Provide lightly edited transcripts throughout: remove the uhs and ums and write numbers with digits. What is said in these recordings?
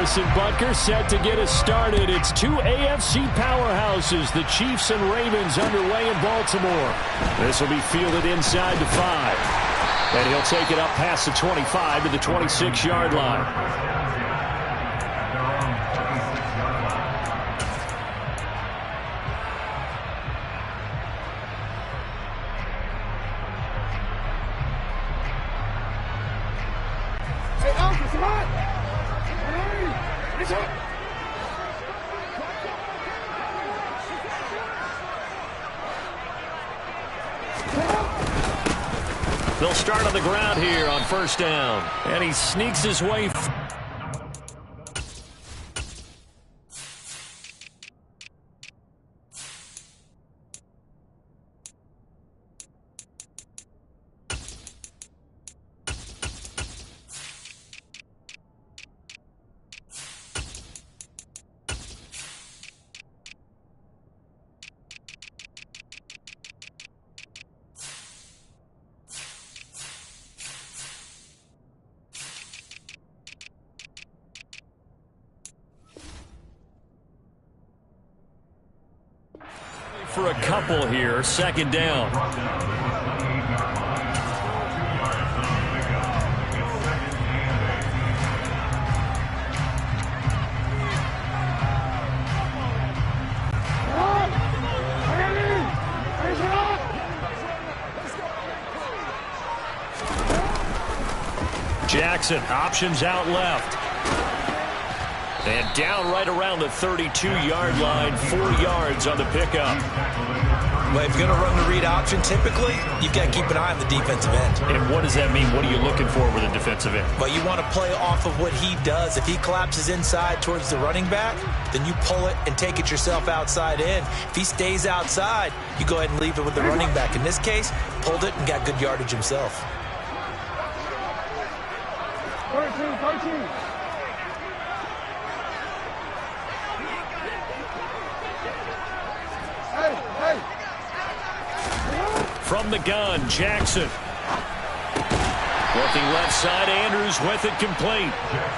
Harrison Butker set to get us started. It's two AFC powerhouses, the Chiefs and Ravens, underway in Baltimore. This will be fielded inside the 5. And he'll take it up past the 25 to the 26-yard line. They'll start on the ground here on first down. And he sneaks his way. For a couple here, second down. Jackson, options out left. And down right around the 32-yard line, 4 yards on the pickup. Well, if you're going to run the read option, typically, you've got to keep an eye on the defensive end. And what does that mean? What are you looking for with a defensive end? Well, you want to play off of what he does. If he collapses inside towards the running back, then you pull it and take it yourself outside in. If he stays outside, you go ahead and leave it with the running back. In this case, pulled it and got good yardage himself. 13. From the gun, Jackson. Looking left side, Andrews with it complete.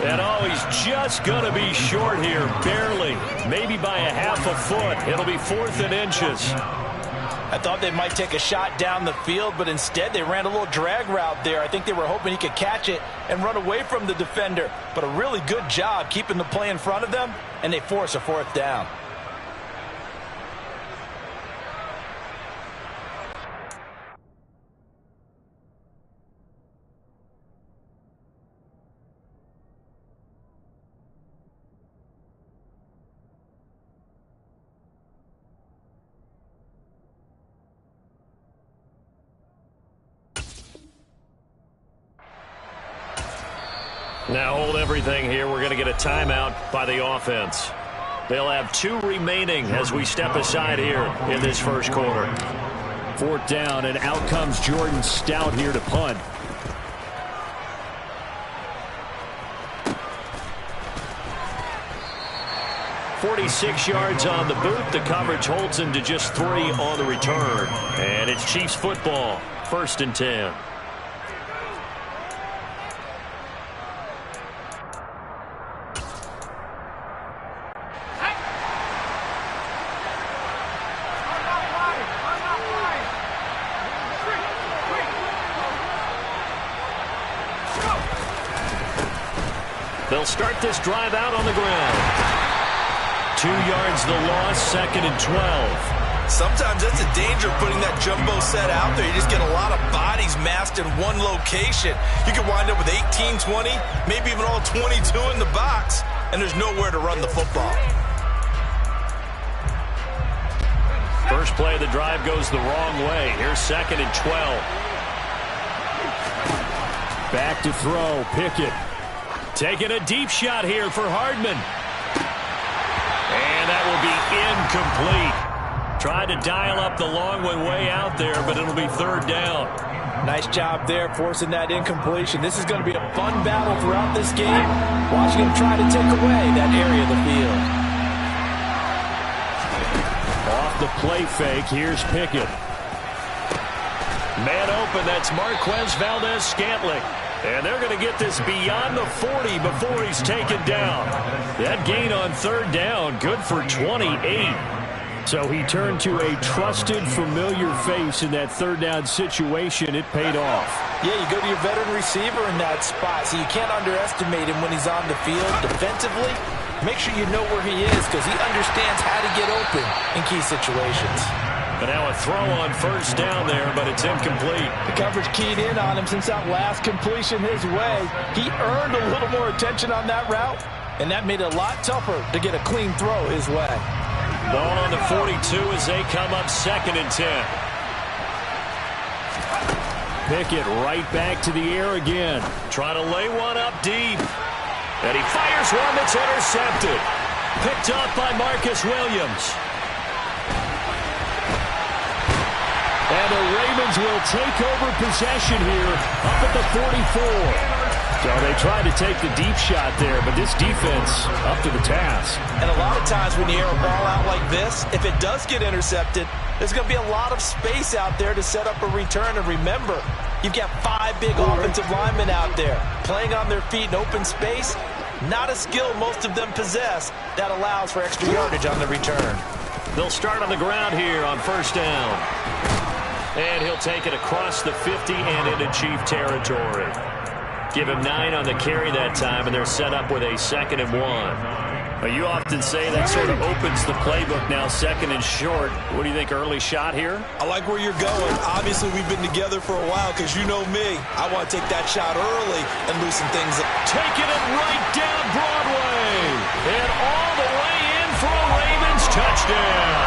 And he's just going to be short here, barely. Maybe by a half a foot. It'll be 4th and inches. I thought they might take a shot down the field, but instead they ran a little drag route there. I think they were hoping he could catch it and run away from the defender. But a really good job keeping the play in front of them, and they force a 4th down. Now hold everything here. We're going to get a timeout by the offense. They'll have 2 remaining as we step aside here in this first quarter. 4th down, and out comes Jordan Stout here to punt. "46 yards on the boot. The coverage holds him to just 3 on the return. And it's Chiefs football, 1st and 10. They'll start this drive out on the ground. 2 yards the loss, 2nd and 12. Sometimes that's the danger of putting that jumbo set out there. You just get a lot of bodies massed in one location. You could wind up with 18, 20, maybe even all 22 in the box, and there's nowhere to run the football. First play of the drive goes the wrong way. Here's 2nd and 12. Back to throw, Pickett. Taking a deep shot here for Hardman. And that will be incomplete. Tried to dial up the long one way out there, but it'll be 3rd down. Nice job there forcing that incompletion. This is going to be a fun battle throughout this game. Watching him try to take away that area of the field. Off the play fake, here's Pickett. Man open, that's Marquez Valdez-Scantling. And they're going to get this beyond the 40 before he's taken down. That gain on third down, good for 28. So he turned to a trusted, familiar face in that third down situation. It paid off. Yeah, you go to your veteran receiver in that spot, so you can't underestimate him when he's on the field defensively. Make sure you know where he is because he understands how to get open in key situations. But now a throw on first down there, but it's incomplete. The coverage keyed in on him since that last completion his way. He earned a little more attention on that route, and that made it a lot tougher to get a clean throw his way. Ball on the 42 as they come up 2nd and 10. Pickett right back to the air again. Trying to lay one up deep. And he fires one that's intercepted. Picked up by Marcus Williams. And the Ravens will take over possession here up at the 44. So they tried to take the deep shot there, but this defense up to the task. And a lot of times when you air a ball out like this, if it does get intercepted, there's going to be a lot of space out there to set up a return. And remember, you've got 5 big offensive linemen out there playing on their feet in open space. Not a skill most of them possess that allows for extra yardage on the return. They'll start on the ground here on first down. And he'll take it across the 50 and into Chief territory. Give him 9 on the carry that time, and they're set up with a 2nd and 1. You often say that sort of opens the playbook now, 2nd and short. What do you think, early shot here? I like where you're going. Obviously, we've been together for a while because you know me. I want to take that shot early and loosen things up. Taking it right down Broadway. And all the way in for a Ravens touchdown.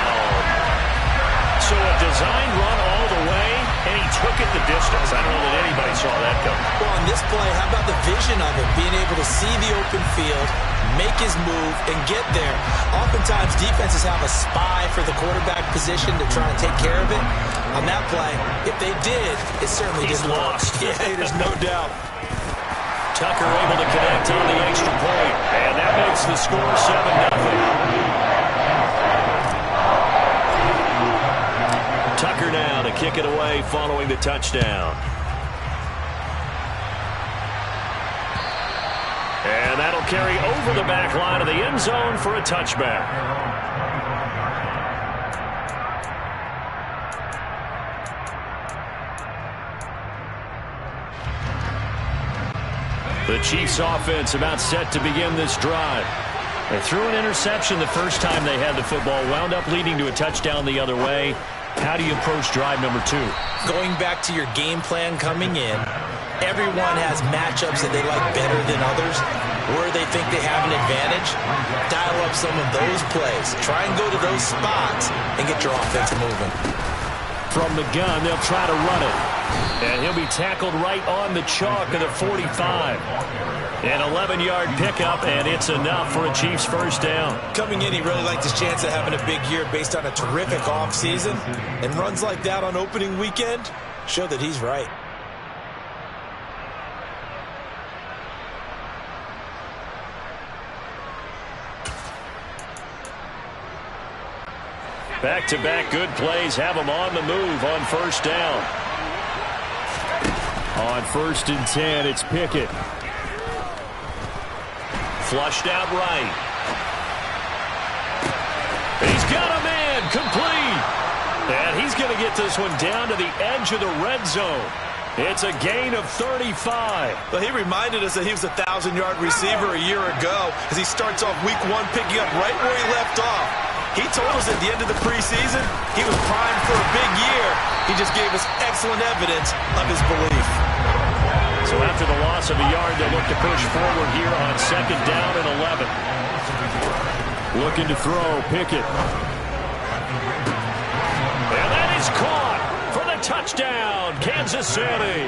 So a designed run all the way, and he took it the distance. I don't know that anybody saw that coming. Well, on this play, how about the vision of it? Being able to see the open field, make his move, and get there. Oftentimes, defenses have a spy for the quarterback position to try and take care of it. On that play, if they did, it certainly He's didn't lost. work. Yeah, there's no doubt. Tucker able to connect on the extra point, and that makes the score 7-0. Tucker now to kick it away following the touchdown. And that'll carry over the back line of the end zone for a touchback. The Chiefs offense about set to begin this drive. They threw an interception the first time they had the football, wound up leading to a touchdown the other way. How do you approach drive number 2? Going back to your game plan coming in, everyone has matchups that they like better than others, where they think they have an advantage. Dial up some of those plays. Try and go to those spots and get your offense moving. From the gun, they'll try to run it. And he'll be tackled right on the chalk of the 45. An 11-yard pickup, and it's enough for a Chiefs first down. Coming in, he really liked his chance of having a big year based on a terrific offseason. And runs like that on opening weekend show that he's right. Back-to-back good plays have him on the move on first down. On 1st and 10, it's Pickett. Flushed out right. He's got a man complete. And he's going to get this one down to the edge of the red zone. It's a gain of 35. Well, he reminded us that he was a 1,000-yard receiver a year ago as he starts off week 1 picking up right where he left off. He told us at the end of the preseason he was primed for a big year. He just gave us excellent evidence of his belief. So after the loss of a yard, they'll look to push forward here on 2nd down and 11. Looking to throw, Pickett. And that is caught for the touchdown, Kansas City.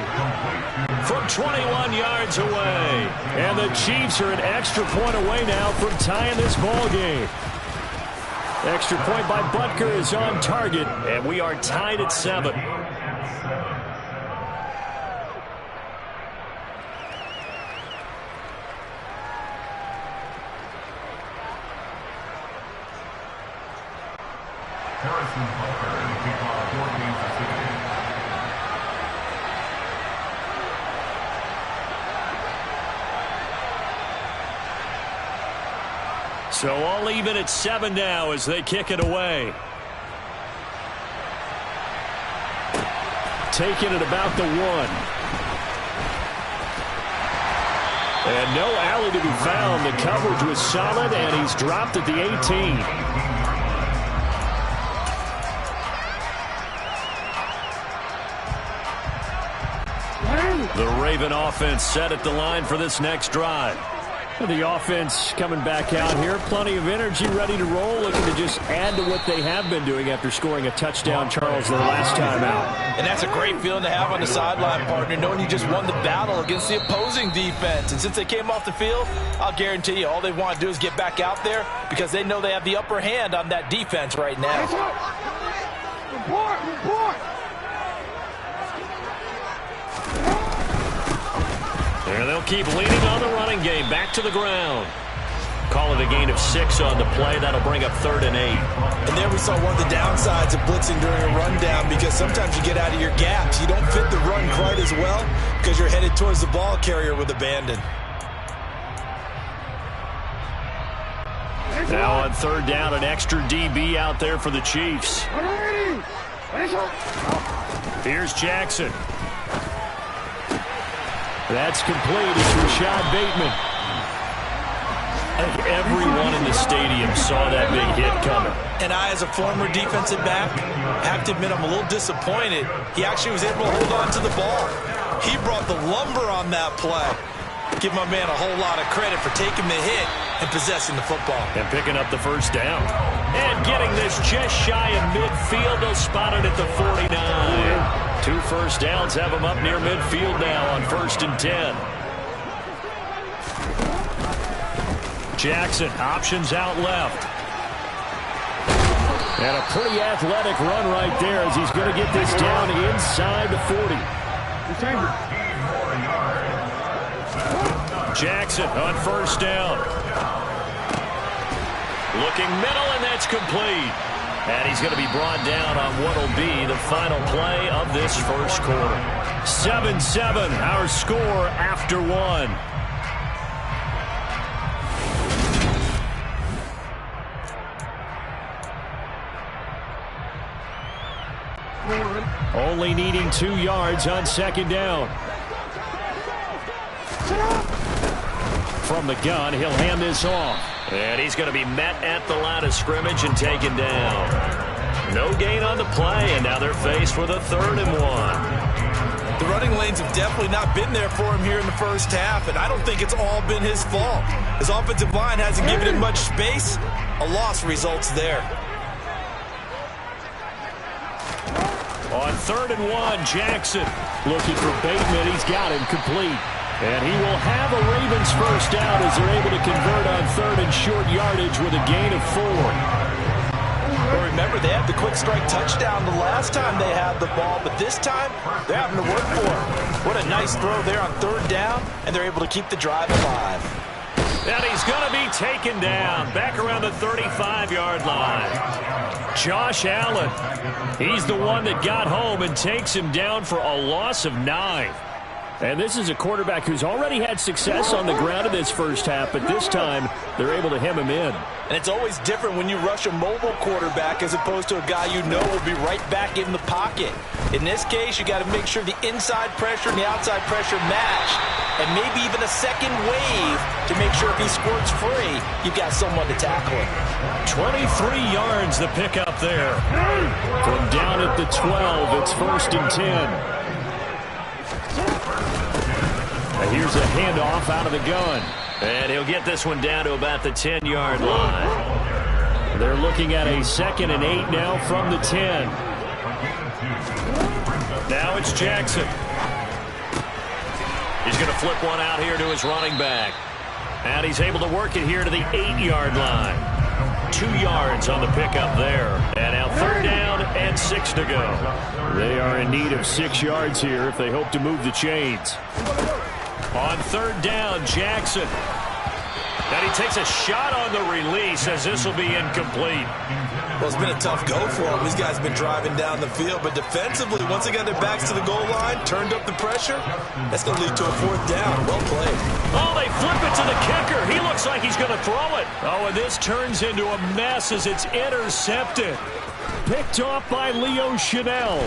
From 21 yards away. And the Chiefs are an extra point away now from tying this ball game. Extra point by Butker is on target, and we are tied at 7. So all even at 7 now as they kick it away. Taking it about the 1. And no alley to be found. The coverage was solid, and he's dropped at the 18. The Raven offense set at the line for this next drive. The offense coming back out here. Plenty of energy, ready to roll, looking to just add to what they have been doing after scoring a touchdown, Charles, their last time out. And that's a great feeling to have on the sideline, partner, knowing you just won the battle against the opposing defense. And since they came off the field, I'll guarantee you all they want to do is get back out there because they know they have the upper hand on that defense right now. Report! And they'll keep leaning on the running game. Back to the ground. Call it a gain of 6 on the play. That'll bring up 3rd and 8. And there we saw one of the downsides of blitzing during a rundown because sometimes you get out of your gaps. You don't fit the run quite as well because you're headed towards the ball carrier with abandon. Now on 3rd down, an extra DB out there for the Chiefs. Here's Jackson. That's complete. It's Rashad Bateman. I think everyone in the stadium saw that big hit coming. And I, as a former defensive back, have to admit I'm a little disappointed. He actually was able to hold on to the ball. He brought the lumber on that play. Give my man a whole lot of credit for taking the hit and possessing the football. And picking up the 1st down. And getting this just shy of midfield. They'll spot it at the 49. 2 first downs have him up near midfield now on 1st and 10. Jackson, options out left. And a pretty athletic run right there as he's going to get this down inside the 40. Jackson on 1st down. Looking middle, and that's complete. And he's going to be brought down on what will be the final play of this 1st quarter. 7-7, our score after 1. Only needing 2 yards on 2nd down. From the gun, he'll hand this off. And he's going to be met at the line of scrimmage and taken down. No gain on the play, and now they're faced with a 3rd and 1. The running lanes have definitely not been there for him here in the 1st half, and I don't think it's all been his fault. His offensive line hasn't given him much space. A loss results there. On 3rd and 1, Jackson looking for Bateman. He's got him complete. And he will have a Ravens 1st down as they're able to convert on 3rd and short yardage with a gain of 4. Well, remember, they had the quick strike touchdown the last time they had the ball, but this time they're having to work for it. What a nice throw there on 3rd down, and they're able to keep the drive alive. And he's going to be taken down back around the 35-yard line. Josh Allen, he's the one that got home and takes him down for a loss of 9. And this is a quarterback who's already had success on the ground in this 1st half, but this time they're able to hem him in. And it's always different when you rush a mobile quarterback as opposed to a guy you know will be right back in the pocket. In this case, you got to make sure the inside pressure and the outside pressure match, and maybe even a second wave to make sure if he squirts free, you've got someone to tackle him. 23 yards the pickup there. From down at the 12, it's 1st and 10. Here's a handoff out of the gun. And he'll get this one down to about the 10-yard line. They're looking at a 2nd and 8 now from the 10. Now it's Jackson. He's going to flip one out here to his running back. And he's able to work it here to the 8-yard line. 2 yards on the pickup there. And now 3rd down and 6 to go. They are in need of 6 yards here if they hope to move the chains. On 3rd down, Jackson. And he takes a shot on the release as this will be incomplete. Well, it's been a tough go for him. These guys have been driving down the field, but defensively, once they got their backs to the goal line, turned up the pressure, that's going to lead to a 4th down. Well played. Oh, they flip it to the kicker. He looks looks like he's going to throw it. Oh, and this turns into a mess as it's intercepted. Picked off by Leo Chanel.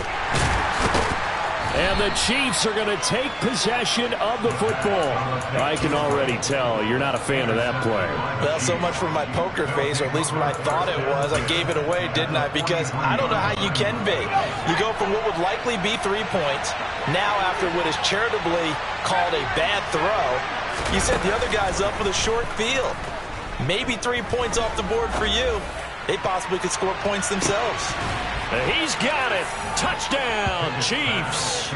And the Chiefs are going to take possession of the football. I can already tell you're not a fan of that play. Well, so much for my poker face, or at least what I thought it was. I gave it away, didn't I? Because I don't know how you can be. You go from what would likely be 3 points, now after what is charitably called a bad throw, you set the other guys up with a short field. Maybe 3 points off the board for you. They possibly could score points themselves. He's got it. Touchdown, Chiefs.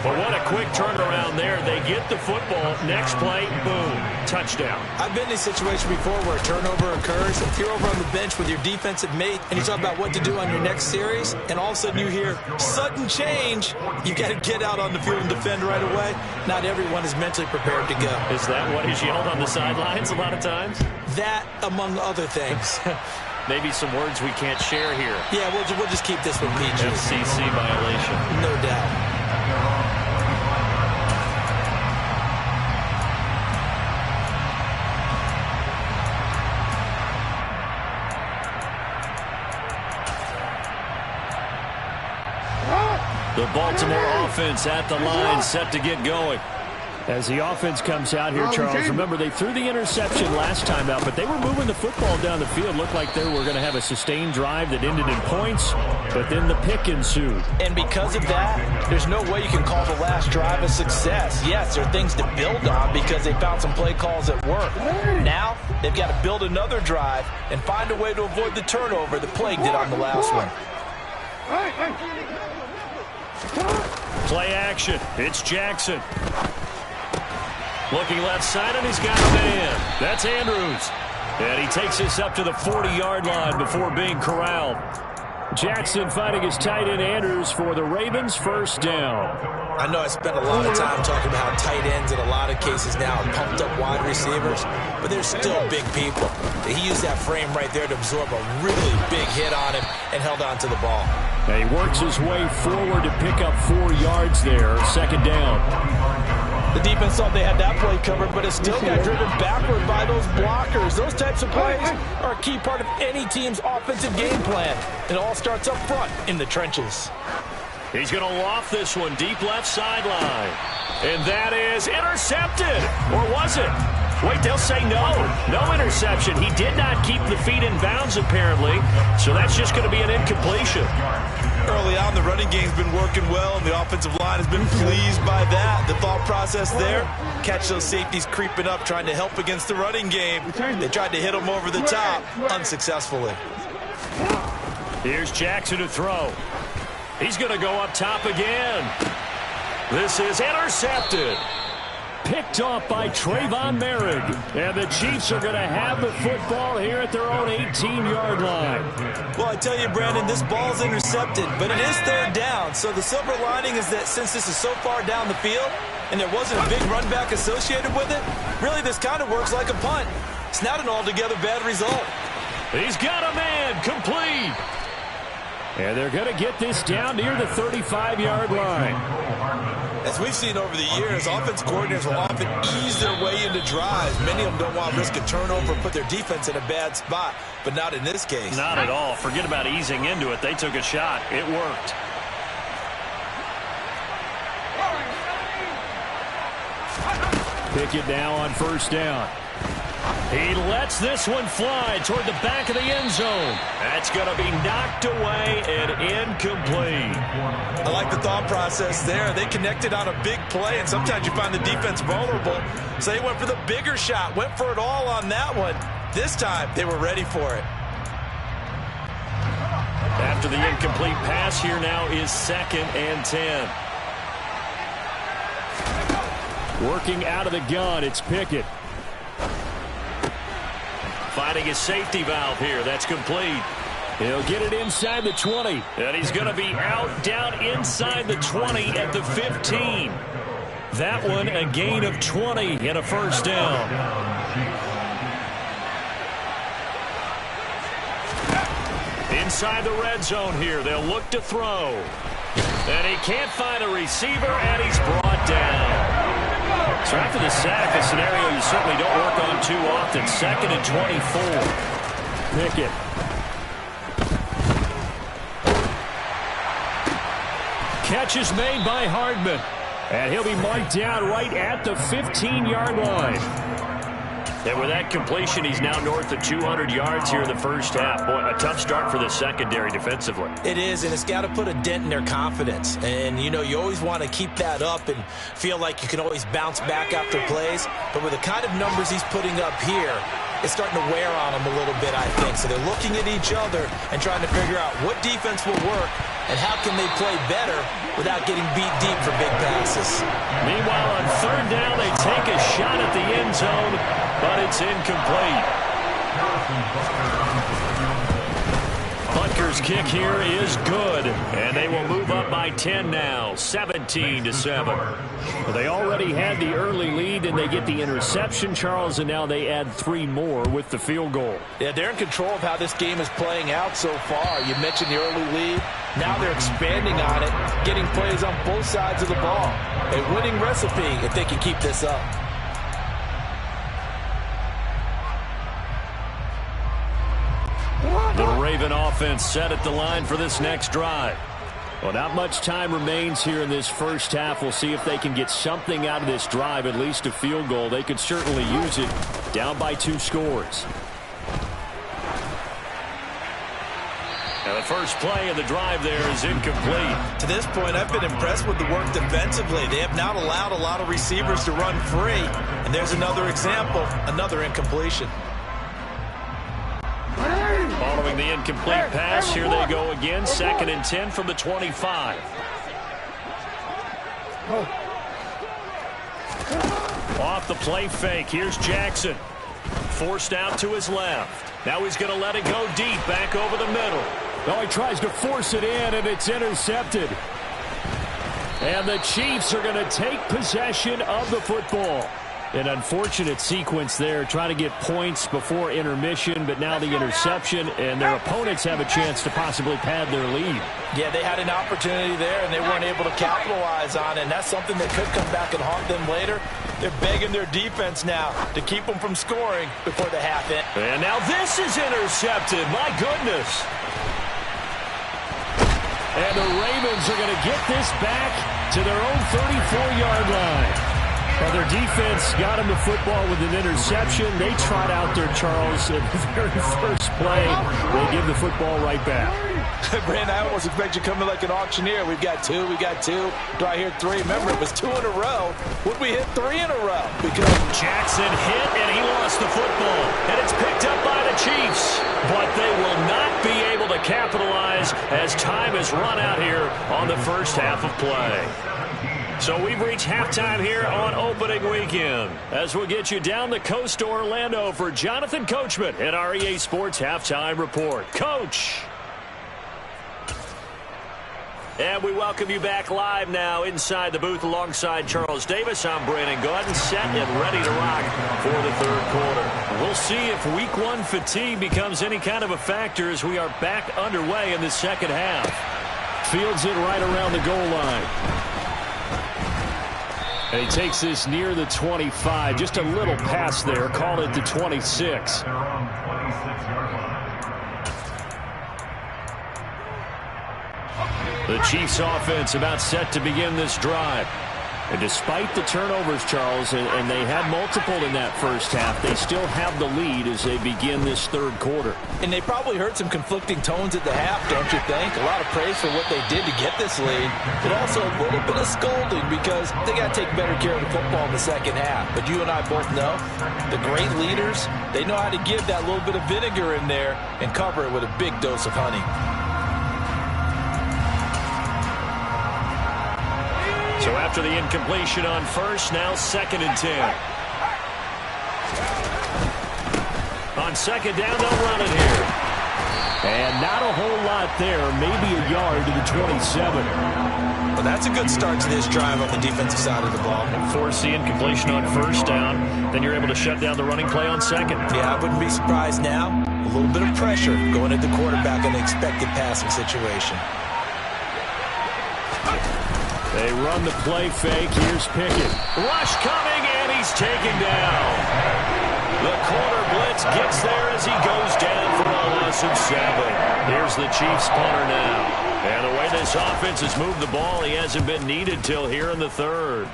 But what a quick turnaround there. They get the football. Next play, boom, touchdown. I've been in a situation before where a turnover occurs. If you're over on the bench with your defensive mate and you talk about what to do on your next series, and all of a sudden you hear sudden change, you got to get out on the field and defend right away. Not everyone is mentally prepared to go. Is that what is yelled on the sidelines a lot of times? That, among other things. Maybe some words we can't share here. Yeah, we'll just keep this one PG. FCC violation. No doubt. The Baltimore offense at the line, set to get going. As the offense comes out here, Charles, remember they threw the interception last time out, but they were moving the football down the field. Looked like they were going to have a sustained drive that ended in points, but then the pick ensued. And because of that, there's no way you can call the last drive a success. Yes, there are things to build on because they found some play calls that work. Now, they've got to build another drive and find a way to avoid the turnover that plagued it on the last one. Play action. It's Jackson. Looking left side, and he's got a man. That's Andrews. And he takes us up to the 40-yard line before being corralled. Jackson fighting his tight end Andrews for the Ravens' first down. I know I spent a lot of time talking about how tight ends in a lot of cases now are pumped up wide receivers, but they're still big people. He used that frame right there to absorb a really big hit on him and held on to the ball. Now he works his way forward to pick up 4 yards there, second down. The defense thought they had that play covered, but it still got driven backward by those blockers. Those types of plays are a key part of any team's offensive game plan. It all starts up front in the trenches. He's going to loft this one deep left sideline. And that is intercepted. Or was it? Wait, they'll say no. No interception. He did not keep the feet in bounds, apparently. So that's just going to be an incompletion. Early on, the running game's been working well, and the offensive line has been pleased by that. The thought process there, catch those safeties creeping up, trying to help against the running game. They tried to hit them over the top, unsuccessfully. Here's Jackson to throw. He's going to go up top again. This is intercepted. Picked off by Trayvon Merrick. And the Chiefs are going to have the football here at their own 18-yard line. Well, I tell you, Brandon, this ball's intercepted, but it is third down. So the silver lining is that since this is so far down the field and there wasn't a big run back associated with it, really this kind of works like a punt. It's not an altogether bad result. He's got a man complete. And they're going to get this down near the 35-yard line. As we've seen over the years, offense coordinators will often ease their way into drives. Many of them don't want to risk a turnover and put their defense in a bad spot, but not in this case. Not at all. Forget about easing into it. They took a shot. It worked. Pickett now on first down. He lets this one fly toward the back of the end zone. That's going to be knocked away and incomplete. I like the thought process there. They connected on a big play, and sometimes you find the defense vulnerable. So they went for the bigger shot, went for it all on that one. This time, they were ready for it. After the incomplete pass, here now is 2nd and 10. Working out of the gun, it's Pickett. Finding his safety valve here. That's complete. He'll get it inside the 20. And he's going to be out down inside the 20 at the 15. That one a gain of 20 and a first down. Inside the red zone here. They'll look to throw. And he can't find a receiver, and he's brought down. So after the sack, a scenario you certainly don't work on too often. 2nd and 24. Pickett. Catch is made by Hardman. And he'll be marked down right at the 15-yard line. And with that completion, he's now north of 200 yards here in the first half. Boy, a tough start for the secondary defensively. It is, and it's got to put a dent in their confidence. And, you know, you always want to keep that up and feel like you can always bounce back after plays. But with the kind of numbers he's putting up here, it's starting to wear on them a little bit, I think. So they're looking at each other and trying to figure out what defense will work and how can they play better without getting beat deep for big passes. Meanwhile, on 3rd down, they take a shot at the end zone, but it's incomplete. Butker's kick here is good, and they will move up by 10 now, 17-7. Well, they already had the early lead, and they get the interception, Charles, and now they add 3 more with the field goal. Yeah, they're in control of how this game is playing out so far. You mentioned the early lead. Now they're expanding on it, getting plays on both sides of the ball. A winning recipe if they can keep this up. The Raven offense set at the line for this next drive. Well, not much time remains here in this first half. We'll see if they can get something out of this drive, at least a field goal. They could certainly use it, down by 2 scores. Now the first play of the drive there is incomplete. To this point, I've been impressed with the work defensively. They have not allowed a lot of receivers to run free. And there's another example, another incompletion. Following the incomplete pass, here they go again. 2nd and 10 from the 25. Off the play fake. Here's Jackson. Forced out to his left. Now he's going to let it go deep, back over the middle. Oh, he tries to force it in, and it's intercepted. And the Chiefs are going to take possession of the football. An unfortunate sequence there, trying to get points before intermission, but now the interception, and their opponents have a chance to possibly pad their lead. Yeah, they had an opportunity there, and they weren't able to capitalize on it, and that's something that could come back and haunt them later. They're begging their defense now to keep them from scoring before the half end. And now this is intercepted. My goodness. And the Ravens are going to get this back to their own 34-yard line. Well, their defense got him the football with an interception. They trot out there, Charles, at the very first play. They give the football right back. Brand, I almost expect you to come in like an auctioneer. We've got 2, we got 2. Do I hear 3? Remember, it was 2 in a row. Would we hit 3 in a row? Because Jackson hit, and he lost the football. And it's picked up by the Chiefs. But they will not be able to capitalize as time has run out here on the first half of play. So we've reached halftime here on opening weekend. As we'll get you down the coast to Orlando for Jonathan Coachman at our EA Sports Halftime Report. Coach! And we welcome you back live now inside the booth alongside Charles Davis. I'm Brandon Gordon, set and ready to rock for the 3rd quarter. We'll see if Week 1 fatigue becomes any kind of a factor as we are back underway in the second half. Fields it right around the goal line. And he takes this near the 25. Just a little pass there. Call it the 26. The Chiefs offense about set to begin this drive. And despite the turnovers, Charles, and they had multiple in that first half, they still have the lead as they begin this 3rd quarter. And they probably heard some conflicting tones at the half, don't you think? A lot of praise for what they did to get this lead, but also a little bit of scolding because they got to take better care of the football in the second half. But you and I both know the great leaders, they know how to give that little bit of vinegar in there and cover it with a big dose of honey. So after the incompletion on first, now 2nd and 10. On 2nd down, they'll run it here. And not a whole lot there, maybe a yard to the 27. Well, that's a good start to this drive on the defensive side of the ball. Force the incompletion on first down, then you're able to shut down the running play on 2nd. Yeah, I wouldn't be surprised now. A little bit of pressure going at the quarterback in an expected passing situation. They run the play fake. Here's Pickett. Rush coming, and he's taken down. The corner blitz gets there as he goes down for a loss of 7. Here's the Chiefs punter now. And the way this offense has moved the ball, he hasn't been needed till here in the 3rd.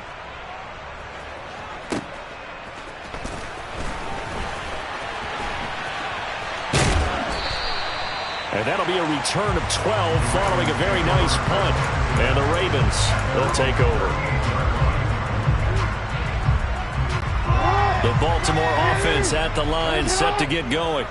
And that'll be a return of 12 following a very nice punt. And the Ravens, they'll take over. The Baltimore offense at the line, set to get going.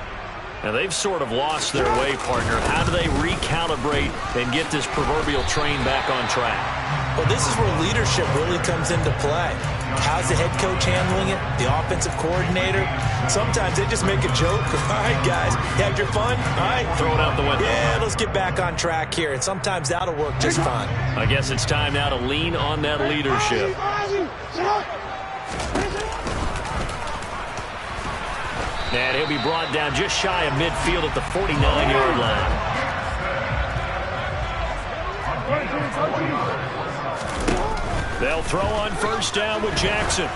And they've sort of lost their way, partner. How do they recalibrate and get this proverbial train back on track? Well, this is where leadership really comes into play. How's the head coach handling it? The offensive coordinator? Sometimes they just make a joke. All right, guys, you had your fun? All right. Throw it out the window. Yeah, let's get back on track here. And sometimes that'll work just fine. I guess it's time now to lean on that leadership. And he'll be brought down just shy of midfield at the 49-yard line. They'll throw on first down with Jackson.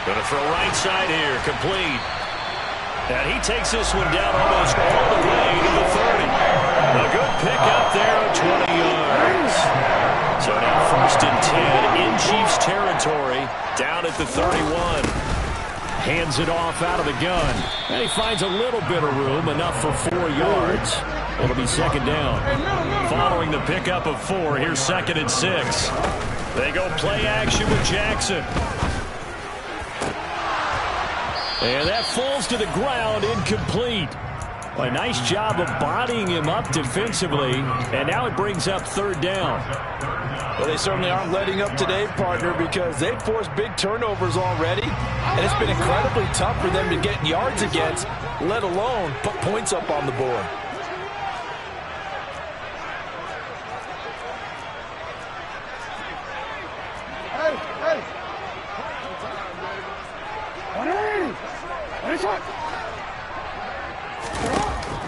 Going to throw right side here, complete. And he takes this one down almost all the way to the 30. A good pick up there at 20 yards. So now 1st and 10 in Chiefs territory, down at the 31. Hands it off out of the gun. And he finds a little bit of room, enough for 4 yards. It'll be 2nd down. Following the pickup of 4, here's 2nd and 6. They go play action with Jackson. And that falls to the ground, incomplete. A nice job of bodying him up defensively. And now it brings up 3rd down. Well, they certainly aren't letting up today, partner, because they've forced big turnovers already. And it's been incredibly tough for them to get yards against, let alone put points up on the board.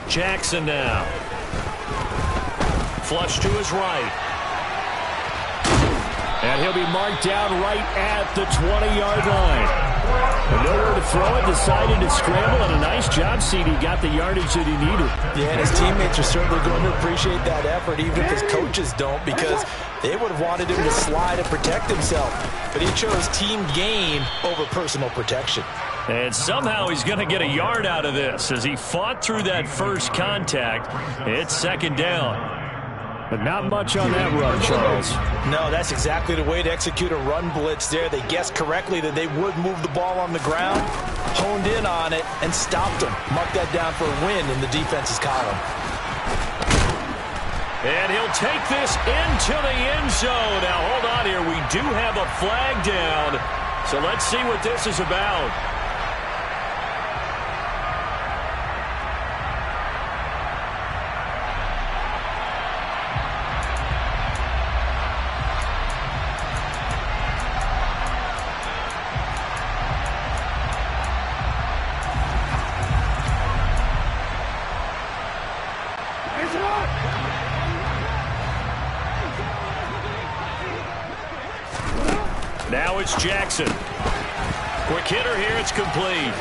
Jackson now. Flush to his right. And he'll be marked down right at the 20-yard line. And nowhere to throw it, decided to scramble, and a nice job, CD. Got the yardage that he needed. Yeah, and his teammates are certainly going to appreciate that effort, even if his coaches don't, because they would have wanted him to slide and protect himself. But he chose team gain over personal protection. And somehow he's going to get a yard out of this as he fought through that first contact. It's 2nd down. But not much on that run, Charles. No, that's exactly the way to execute a run blitz there. They guessed correctly that they would move the ball on the ground, honed in on it, and stopped them. Mark that down for a win in the defense's column. And he'll take this into the end zone. Now, hold on here. We do have a flag down. So let's see what this is about. Now it's Jackson. Quick hitter here, it's complete.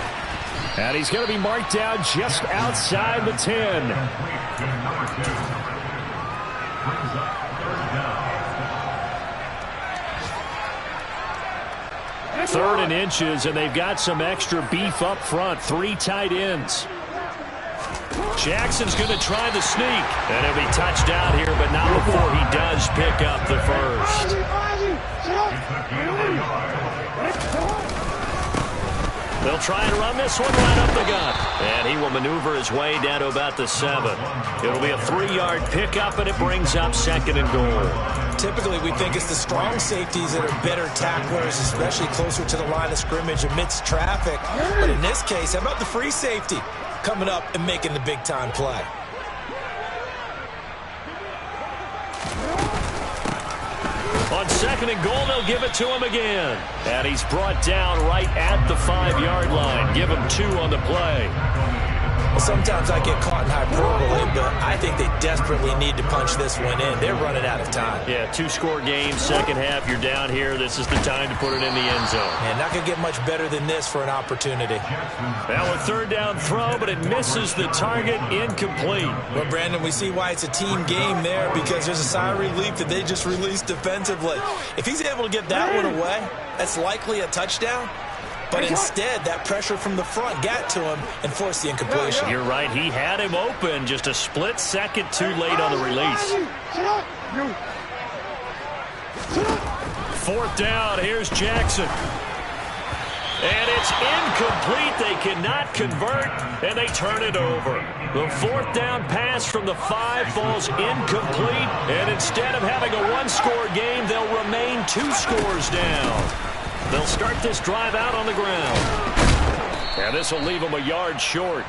And he's going to be marked down just outside the 10. Third and inches, and they've got some extra beef up front. 3 tight ends. Jackson's going to try the sneak. And he'll be touched out here, but not before he does pick up the first. They'll try and run this one right up the gut. And he will maneuver his way down to about the 7. It'll be a 3-yard pickup, and it brings up 2nd and goal. Typically, we think it's the strong safeties that are better tacklers, especially closer to the line of scrimmage amidst traffic. But in this case, how about the free safety coming up and making the big-time play? On 2nd and goal, they'll give it to him again. And he's brought down right at the 5-yard line. Give him 2 on the play. Well, sometimes I get caught in hyperbole, but I think they desperately need to punch this one in. They're running out of time. Yeah, two-score game, second half, you're down here. This is the time to put it in the end zone. Man, not going to get much better than this for an opportunity. Now a third down throw, but it misses the target, incomplete. Well, Brandon, we see why it's a team game there, because there's a sigh of relief that they just released defensively. If he's able to get that one away, that's likely a touchdown. But instead, that pressure from the front got to him and forced the incompletion. You're right. He had him open. Just a split second too late on the release. Fourth down. Here's Jackson. And it's incomplete. They cannot convert, and they turn it over. The fourth down pass from the 5 falls incomplete. And instead of having a one-score game, they'll remain 2 scores down. They'll start this drive out on the ground. And this will leave them a yard short.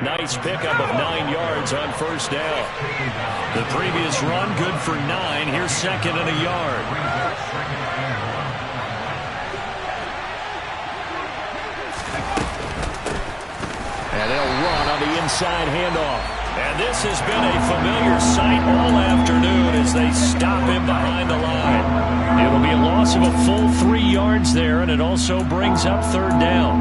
Nice pickup of 9 yards on first down. The previous run, good for 9. Here's second and a yard. And they'll run on the inside handoff. And this has been a familiar sight all afternoon as they stop him behind the line. It'll be a loss of a full 3 yards there, and it also brings up third down.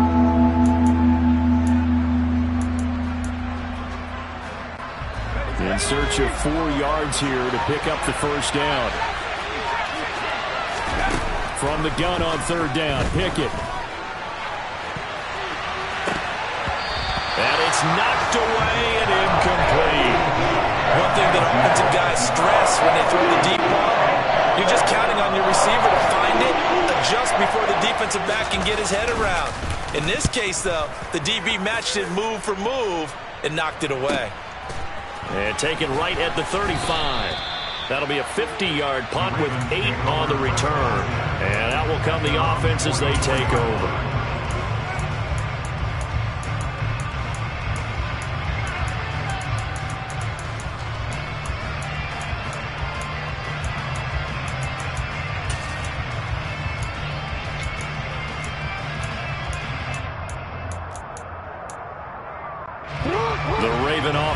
In search of 4 yards here to pick up the first down. From the gun on third down, Pickett. And it's knocked away and incomplete. One thing that offensive guys stress when they throw the deep ball, you're just counting on your receiver to find it, adjust before the defensive back can get his head around. In this case, though, the DB matched it move for move and knocked it away. And taken right at the 35. That'll be a 50-yard punt with 8 on the return. And that will come the offense as they take over.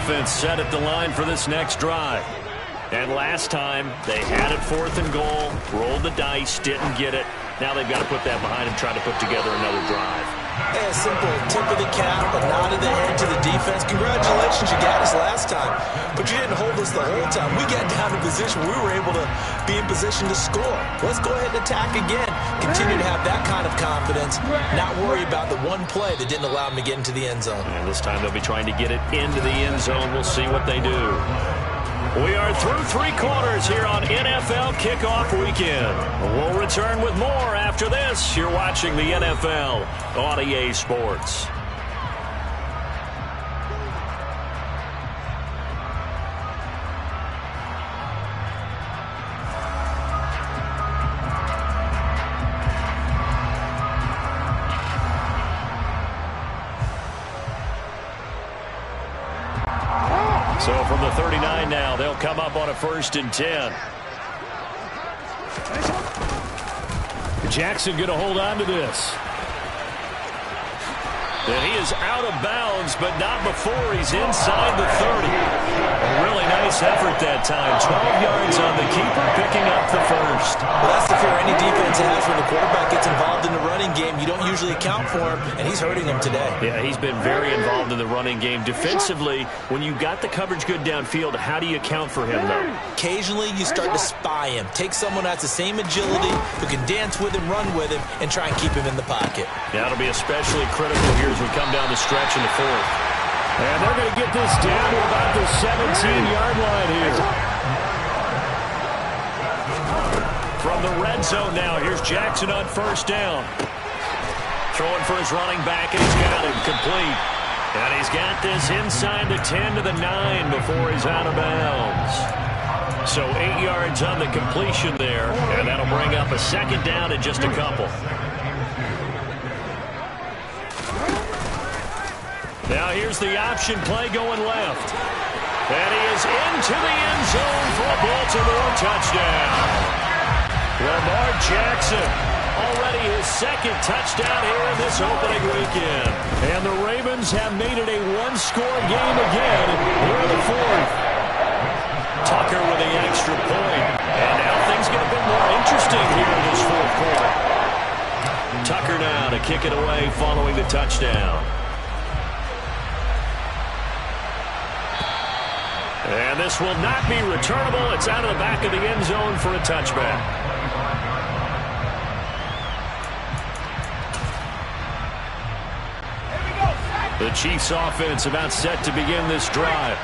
Offense set at the line for this next drive. And last time, they had it 4th and goal, rolled the dice, didn't get it. Now they've got to put that behind and try to put together another drive. Hey, a simple tip of the cap, a nod of the head to the defense. Congratulations, you got us last time. But you didn't hold us the whole time. We got down in position. We were able to be in position to score. Let's go ahead and attack again. Continue to have that kind of confidence. Not worry about the one play that didn't allow them to get into the end zone. And this time they'll be trying to get it into the end zone. We'll see what they do. We are through 3 quarters here on NFL Kickoff Weekend. We'll return with more after this. You're watching the NFL on EA Sports. So from the 39 now, they'll come up on a 1st and 10. Jackson going to hold on to this. And he is out of bounds, but not before he's inside the 30. A really nice effort that time. 12 yards on the keeper, picking up the first. Well, that's the fear any defense has when the quarterback gets involved in the running game. You don't usually account for him, and he's hurting them today. Yeah, he's been very involved in the running game. Defensively, when you got the coverage good downfield, how do you account for him, though? Occasionally, you start to spy him. Take someone that's the same agility, who can dance with him, run with him, and try and keep him in the pocket. That'll be especially critical here as we come down the stretch in the 4th. And they're going to get this down to about the 17-yard line here. From the red zone now, here's Jackson on 1st down. Throwing for his running back, and he's got him complete. And he's got this inside the 10 to the 9 before he's out of bounds. So 8 yards on the completion there, and that'll bring up a 2nd down in just a couple. Now here's the option play going left. And he is into the end zone for a Baltimore touchdown. Lamar Jackson Already his second touchdown here in this opening weekend. And the Ravens have made it a one-score game again here in the fourth. Tucker with the extra point. And now things get a bit more interesting here in this fourth quarter. Tucker now to kick it away following the touchdown. And this will not be returnable. It's out of the back of the end zone for a touchback. The Chiefs offense about set to begin this drive.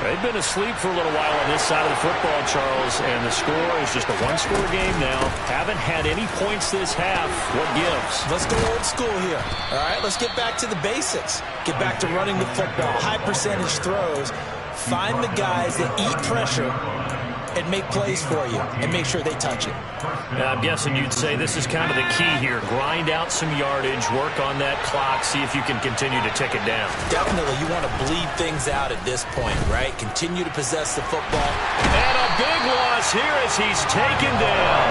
They've been asleep for a little while on this side of the football, Charles, and the score is just a one-score game now. Haven't had any points this half. What gives? Let's go old school here. All right, let's get back to the basics. Get back to running the football, high percentage throws. Find the guys that eat pressure and make plays for you and make sure they touch it. Now, I'm guessing you'd say this is kind of the key here. Grind out some yardage, work on that clock, see if you can continue to tick it down. Definitely, you want to bleed things out at this point, right? Continue to possess the football. And a big loss here as he's taken down.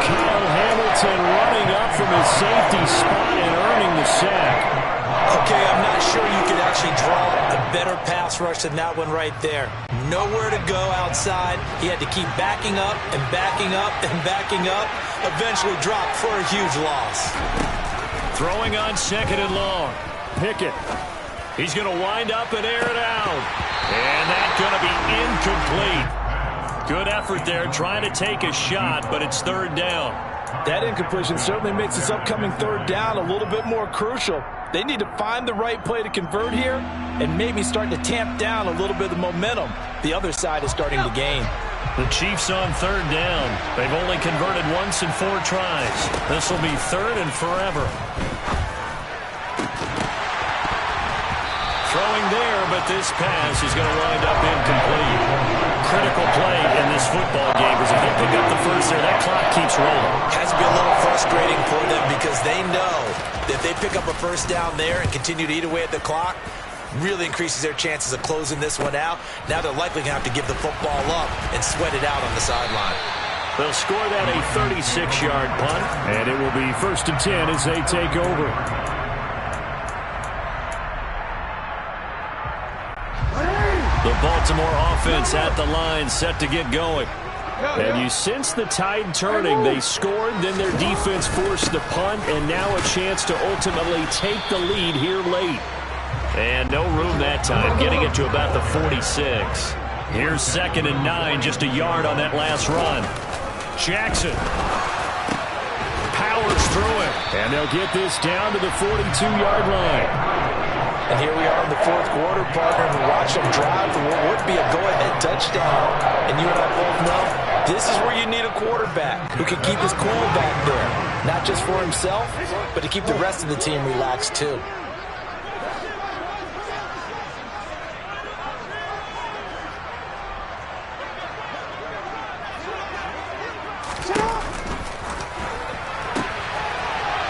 Kyle Hamilton running up from his safety spot and earning the sack. Okay, I'm not sure you could actually draw a better pass rush than that one right there. Nowhere to go outside. He had to keep backing up and backing up and backing up. Eventually dropped for a huge loss. Throwing on second and long. Pickett. He's going to wind up and air it out. And that's going to be incomplete. Good effort there trying to take a shot, but it's third down. That incompletion certainly makes this upcoming third down a little bit more crucial. They need to find the right play to convert here and maybe start to tamp down a little bit of the momentum the other side is starting to gain. The Chiefs on third down. They've only converted once in 4 tries. This will be third and forever. Throwing there, but this pass is going to wind up incomplete. Critical play in this football game because if they pick up the first there, that clock keeps rolling. Has to be a little frustrating for them because they know that if they pick up a first down there and continue to eat away at the clock, really increases their chances of closing this one out. Now they're likely going to have to give the football up and sweat it out on the sideline. They'll score that a 36-yard punt, and it will be 1st and 10 as they take over. The Baltimore offense at the line set to get going. And you sense the tide turning. They scored, then their defense forced the punt, and now a chance to ultimately take the lead here late. And no room that time, getting it to about the 46. Here's 2nd and 9, just a yard on that last run. Jackson powers through it, and they'll get this down to the 42-yard line. And here we are in the fourth quarter, partner, and we watch them drive for what would be a go-ahead touchdown. And you and I both know this is where you need a quarterback who can keep his cool back there. Not just for himself, but to keep the rest of the team relaxed too.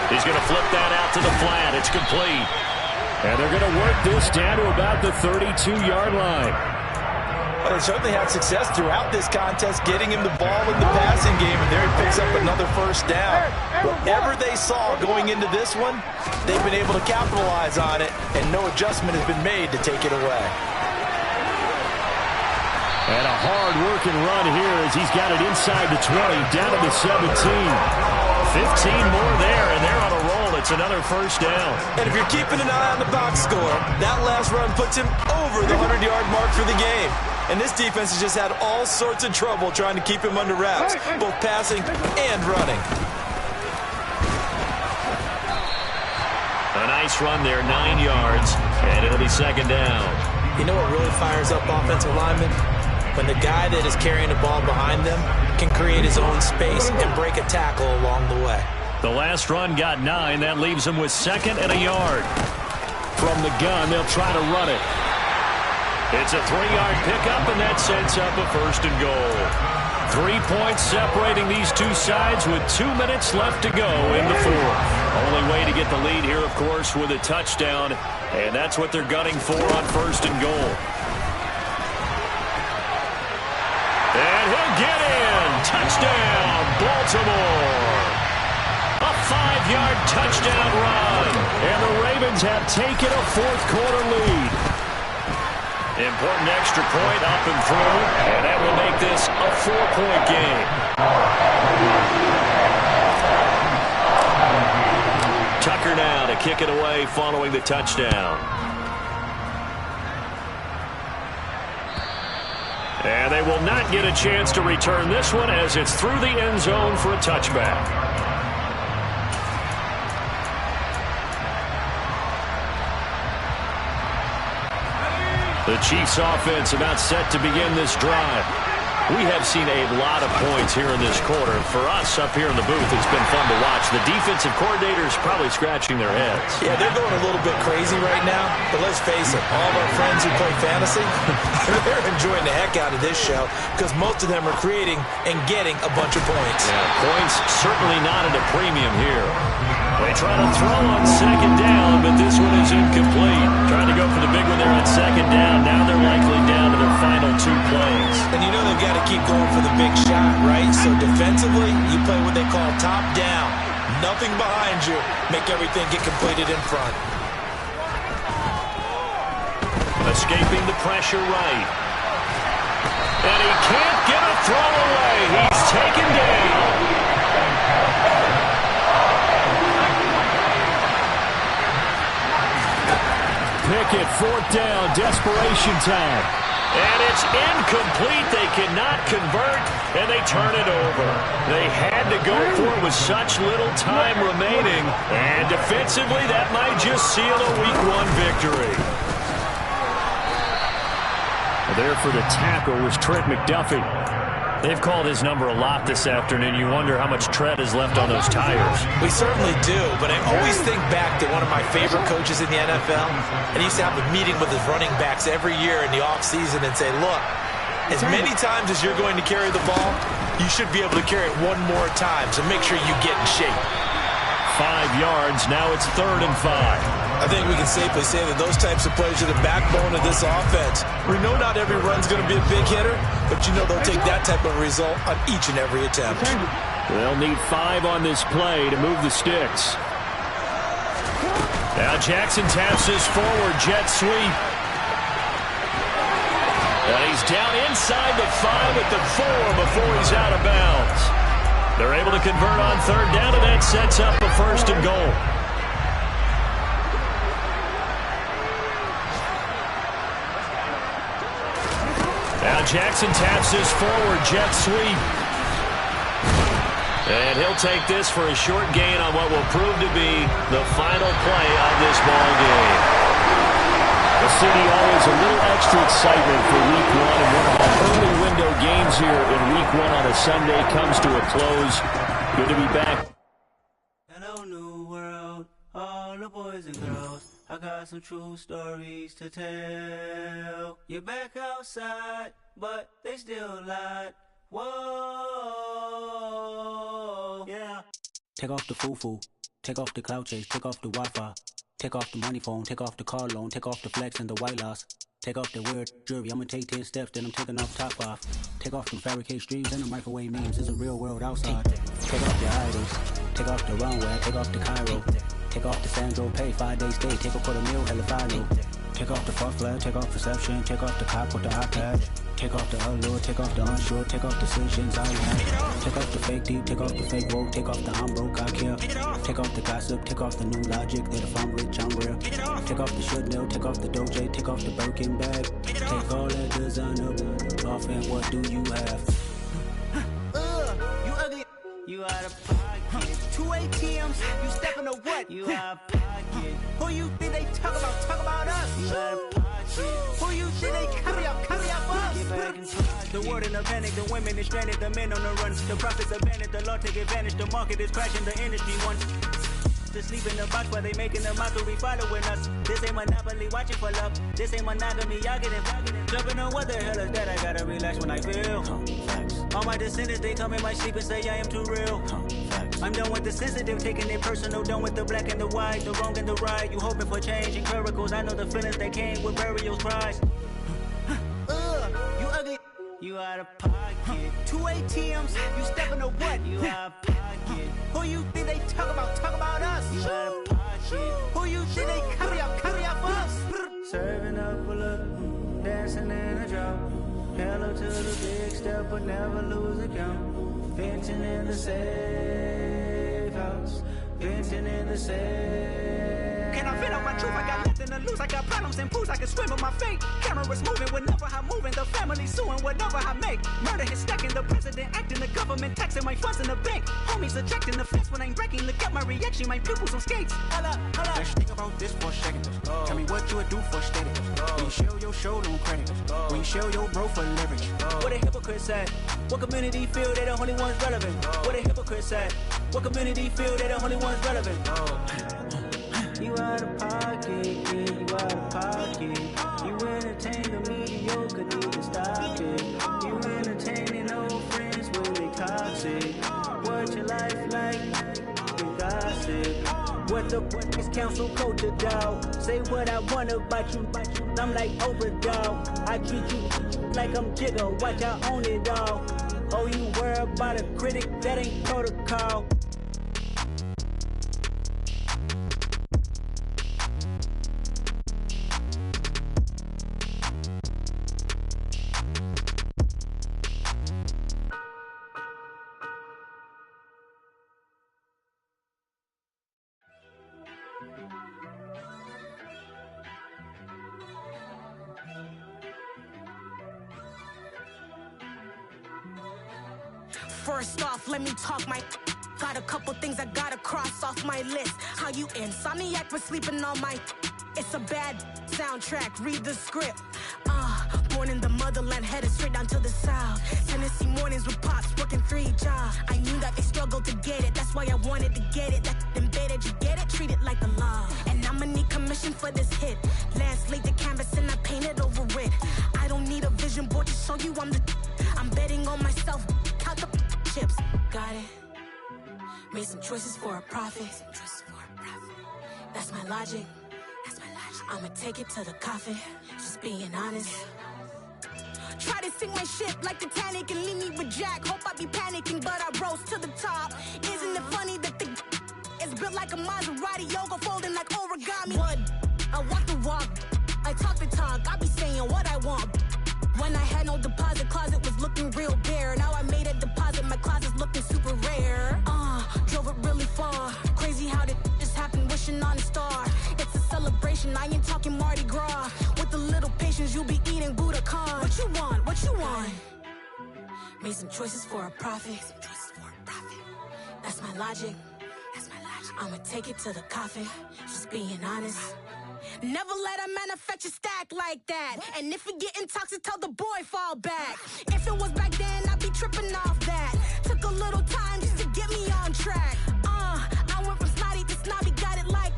He's going to flip that out to the flat. It's complete. And they're going to work this down to about the 32-yard line. Well, they certainly had success throughout this contest, getting him the ball in the passing game, and there he picks up another first down. Whatever they saw going into this one, they've been able to capitalize on it, and no adjustment has been made to take it away. And a hard-working run here as he's got it inside the 20, down to the 17. 15 more there, and they're on a roll. It's another first down. And if you're keeping an eye on the box score, that last run puts him over the 100-yard mark for the game. And this defense has just had all sorts of trouble trying to keep him under wraps, both passing and running. A nice run there, 9 yards, and it'll be 2nd down. You know what really fires up offensive linemen? When the guy that is carrying the ball behind them can create his own space and break a tackle along the way. The last run got 9. That leaves them with 2nd and a yard. From the gun, they'll try to run it. It's a 3-yard pickup, and that sets up a 1st and goal. 3 points separating these two sides with 2 minutes left to go in the fourth. Only way to get the lead here, of course, with a touchdown, and that's what they're gunning for on 1st and goal. And he'll get in. Touchdown, Baltimore. 5-yard touchdown run. And the Ravens have taken a fourth-quarter lead. Important extra point up and through, and that will make this a 4-point game. Tucker now to kick it away following the touchdown. And they will not get a chance to return this one as it's through the end zone for a touchback. The Chiefs offense about set to begin this drive. We have seen a lot of points here in this quarter. For us up here in the booth, it's been fun to watch. The defensive coordinators probably scratching their heads. Yeah, they're going a little bit crazy right now. But let's face it, all of our friends who play fantasy, they're enjoying the heck out of this show because most of them are creating and getting a bunch of points. Yeah, points certainly not at a premium here. They try to throw on second down, but this one is incomplete. Trying to go for the big one there on second down. Now they're likely down to their final 2 plays. And you know they've got to keep going for the big shot, right? So defensively, you play what they call top down. Nothing behind you. Make everything get completed in front. Escaping the pressure right. And he can't get a throw away. He's taken down. Pickett, 4th down, desperation time. And it's incomplete. They cannot convert, and they turn it over. They had to go for it with such little time remaining. And defensively, that might just seal a Week 1 victory. There for the tackle was Trent McDuffie. They've called his number a lot this afternoon. You wonder how much tread is left on those tires. We certainly do, but I always think back to one of my favorite coaches in the NFL, and he used to have a meeting with his running backs every year in the offseason and say, look, as many times as you're going to carry the ball, you should be able to carry it one more time, so make sure you get in shape. 5 yards, now it's 3rd and 5. I think we can safely say that those types of plays are the backbone of this offense. We know not every run's going to be a big hitter, but you know they'll take that type of result on each and every attempt. They'll need 5 on this play to move the sticks. Now Jackson taps his forward jet sweep. And he's down inside the 5 at the 4 before he's out of bounds. They're able to convert on 3rd down, and that sets up a 1st and goal. Now Jackson taps his forward jet sweep. And he'll take this for a short gain on what will prove to be the final play of this ball game. The city always a little extra excitement for Week 1, and one of our early window games here in Week 1 on a Sunday comes to a close. Good to be back. Hello, new world, all the boys and girls. I got some true stories to tell. You're back outside, but they still lied. Whoa, yeah. Take off the foo-foo, take off the cloud chase, take off the Wi-Fi, take off the money phone, take off the car loan, take off the flex and the white loss. Take off the weird jewelry, I'ma take 10 steps, then I'm taking off top off. Take off the fabricate streams and the microwave memes, it's a real world outside. Take off the idols, take off the runway, take off the Cairo. Take off the Sandro pay, 5 days stay, take a quarter meal, hella final. Take off the fuck flag, take off perception, take off the cop with the iPad. Take off the allure, take off the unsure, take off the decisions I have. Take off the fake deep, take off the fake woke, take off the I'm broke, I care. Take off the gossip, take off the new logic that if I'm rich, I'm real. Take off the should know, take off the Doja, take off the Birkin bag. Take all that designer off and what do you have? You ugly, you out of pocket. 2 ATMs, you stepping to what? You out of pocket. Who you think they talk about us? You out of pocket. Who you think they carry up us? Get back in pocket. The world in a panic, the women is stranded, the men on the run. The profits abandoned, the law take advantage, the market is crashing, the industry wants to sleep in the box while they making a mockery following us. This ain't Monopoly, watching for love. This ain't monogamy, y'all getting jumping on what the hell is that? I gotta relax when I feel. All my descendants, they come in my sleep and say I am too real. I'm done with the sensitive, taking it personal. Done with the black and the white, the wrong and the right. You hoping for change and miracles. I know the feelings that came with burial cries. You ugly, You out of pocket. 2 ATMs, you stepping to what? You out of pocket. Who you think they talk about us? You out of pocket. Who you think they carry out for us? Serving up a look, dancing in a drop. Hello to the big step, but never lose a count. Venting in the safe house. Venting in the safe. Can I fit on my truth? I got nothing to lose. I got problems and pools. I can swim with my fate. Cameras moving whenever I'm moving. The family suing whatever I make. Murder is stacking. The president acting. The government taxing my funds in the bank. Homies ejecting the fence when I'm breaking. Look at my reaction. My pupils on skates. Holla. Let's think about this for a second. Tell me what you would do for status. When you show your show, no credit. When you show your bro for leverage. What a hypocrite said. What community feel they the only ones relevant? What a hypocrite said. What community feel they the only ones relevant? You out of pocket, yeah, you out of pocket. You entertain the mediocre, need to stop it. You entertaining old friends when they toxic. What your life like? You gossip. What the fuck is council culture, dog? Say what I want about you, I'm like overdog. I treat you like I'm Jigga, watch I own it all. Oh, you worry about a critic, that ain't protocol. First off, let me talk my. Got a couple things I gotta cross off my list. How you insomniac for sleeping on my. It's a bad soundtrack, read the script. Born in the motherland, headed straight down to the south. Tennessee mornings with pops, working 3 jobs. I knew that they struggled to get it, that's why I wanted to get it. That embedded, you get it, treat it like a law. And I'ma need commission for this hit. Last laid the canvas and I painted over it. I don't need a vision board to show you I'm betting on myself, count the chips. Got it. Made some choices for a profit. That's my logic. I'ma take it to the coffin. Just being honest. Try to sink my ship like Titanic and leave me with Jack. Hope I be panicking, but I rose to the top. Isn't it funny that the is built like a Maserati, yoga folding like origami? What? I walk the walk, I talk the talk. I be saying what I want. When I had no deposit, closet was looking real bare. Now I made a deposit, my closet's looking super rare. Drove it really far. Crazy how did this happen, wishing on a star. It's a celebration, I ain't talking Mardi Gras. With a little patience, you'll be eating Budokan. What you want? What you want? Made some choices for a profit. That's my logic. I'ma take it to the coffin. Just being honest. Never let a manufacture stack like that. And if it getting toxic, tell the boy fall back. If it was back then, I'd be tripping off that. Took a little time just to get me on track. I went from snotty to snobby, got it like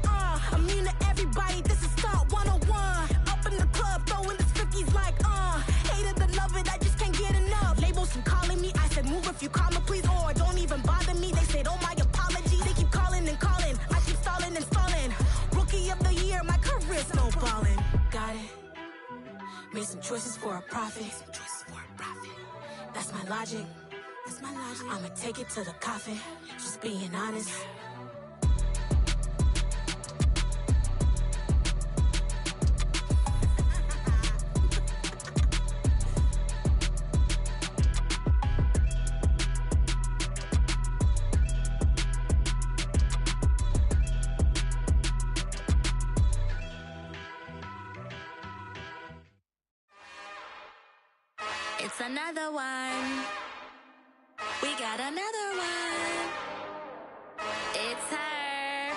immune to everybody, this is Stunt 101. Up in the club, throwing this 50s like hate it and love it, I just can't get enough. Labels from calling me, I said move if you call me please, or don't even bother me. They said oh my apology, they keep calling and calling. I keep stalling and stalling. Rookie of the year, my career's snowballing. Got it. Made some choices for a profit. That's my logic. I'ma take it to the coffin. Just being honest. It's another one. We got another one. It's her.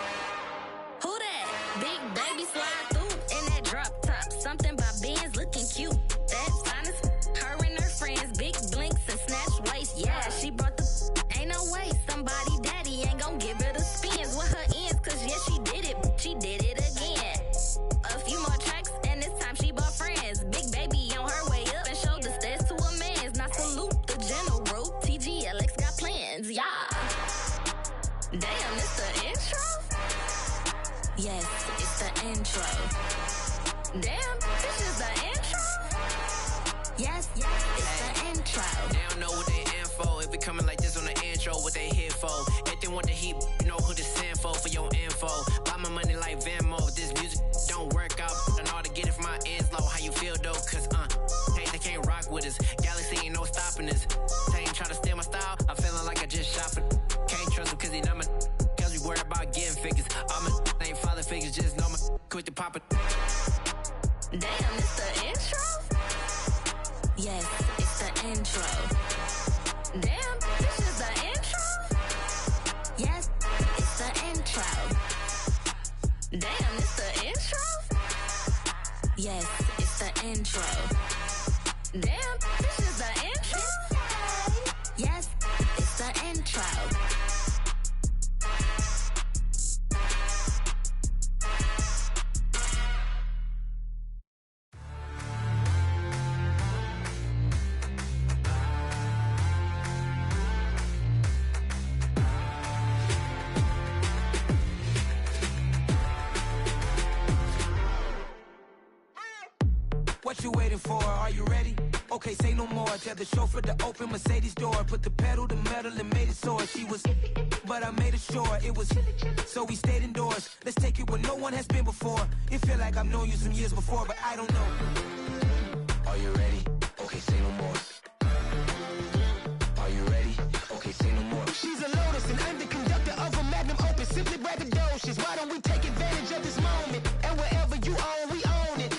Who that? Big baby slide through in that drop top. Something about Benz looking cute. That's honest. Her and her friends, big blinks and snatch waist. Yeah, she brought the ain't no way. Somebody daddy ain't gon' give her the spins with her ends. Cause yeah, she did it. She did it again. A few more tracks and this time she bought friends. Big baby on her way up and showed the stairs to a man's. Now salute the general. TGLX got plans, yeah. Damn, it's the intro? Yes, it's the intro. Damn, this is the intro? Yes, it's the intro. They don't know what they in for. If we coming like this on the intro, what they here for? If they want the heat, you know who to send for your info. Buy my money like Venmo. This music don't work out. And all to get it from my ends low. How you feel though? Cause hey, they can't rock with us. Galaxy ain't no stopping us. They ain't trying to steal my style. I'm feeling like I just shot for. Can't trust him cause he not my. Cause we worried about getting figures. All my ain't father figures. Just know my quit the pop it. Damn, it's the intro? Yes, it's the intro. Damn, this is the intro? Yes, it's the intro. Damn, it's the intro? Yes, it's the intro. Damn, this is the intro? Yes, it's the intro. What you waiting for? Are you ready? Okay, say no more. Tell the chauffeur to open Mercedes door. Put the pedal to metal and made it soar. She was, but I made it sure it was. So we stayed indoors. Let's take it where no one has been before. It feel like I've known you some years before, but I don't know. Are you ready? Okay, say no more. Are you ready? Okay, say no more. She's a Lotus and I'm the conductor of a Magnum Opus. Simply braggadocious. Why don't we take advantage of this moment? And wherever you own, we own it.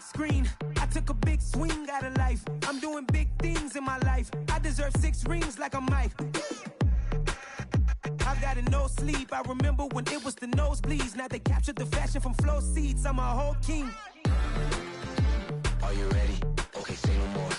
Screen. I took a big swing out of life. I'm doing big things in my life. I deserve 6 rings like I'm Mike. I've got no sleep. I remember when it was the nosebleeds. Now they captured the fashion from flow seats. I'm a whole king. Are you ready? Okay, say no more.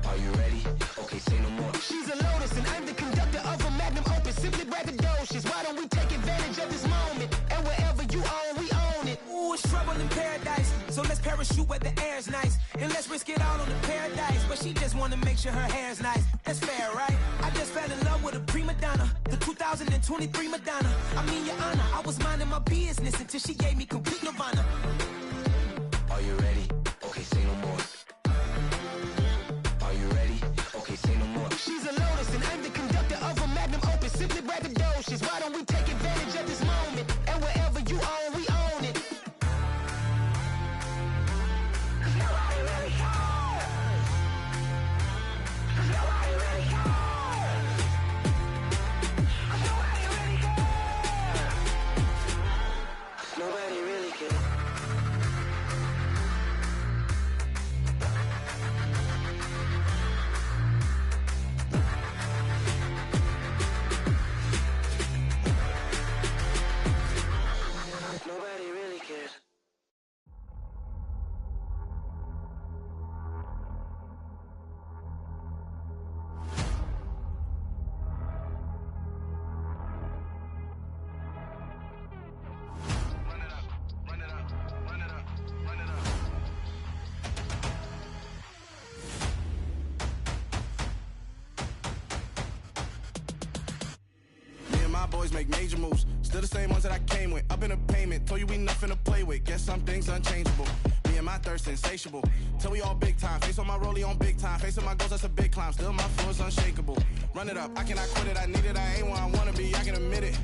Are you ready? Okay, say no more. She's a Lotus and I'm the conductor of a Magnum Opus. Simply braggadocious. Why don't we take advantage of this moment? And wherever you own, we own it. Ooh, it's trouble in paradise. So let's parachute where the air's nice. And let's risk it all on the paradise. But she just wanna make sure her hair's nice. That's fair, right? I just fell in love with a prima donna. The 2023 Madonna. I mean, your honor, I was minding my business until she gave me complete nirvana. Are you ready? Okay, say no more. Are you ready? Okay, say no more. She's a Lotus and I'm the conductor of a Magnum Opus. Simply braggadocious. Why don't we take advantage of this moment? And wherever you own, we own it. Nobody really cares. Nobody really cares. Boys make major moves, still the same ones that I came with. Up in a payment, told you we nothing to play with. Guess some things unchangeable. Me and my thirst insatiable. Till we all big time. Face on my rollie on big time. Facing my goals, that's a big climb. Still my flow is unshakable. Run it up, I cannot quit it. I need it, I ain't where I wanna be. I can admit it.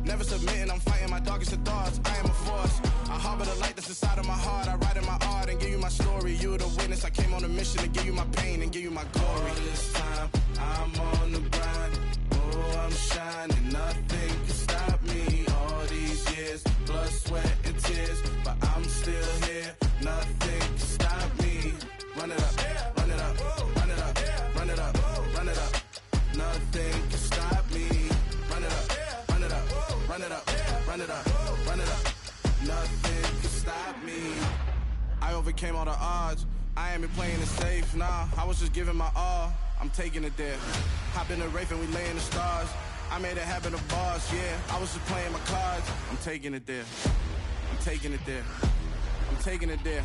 Never submitting, I'm fighting my darkest of thoughts. I am a force. I harbor the light that's inside of my heart. I write in my art and give you my story. You the witness. I came on a mission to give you my pain and give you my glory. All this time, I'm on the grind. Oh, I'm shining. Nothing can stop me. All these years, blood, sweat, and tears. But I'm still here. Nothing can stop me. Run it up, run it up, run it up, run it up, run it up. Nothing can stop me. Run it up, run it up, run it up, run it up, run it up. Nothing can stop me. I overcame all the odds. I ain't been playing it safe, nah. I was just giving my all. I'm taking it there. Hop in the Wraith and we lay in the stars. I made it happen to boss, yeah. I was just playing my cards. I'm taking it there. I'm taking it there. I'm taking it there.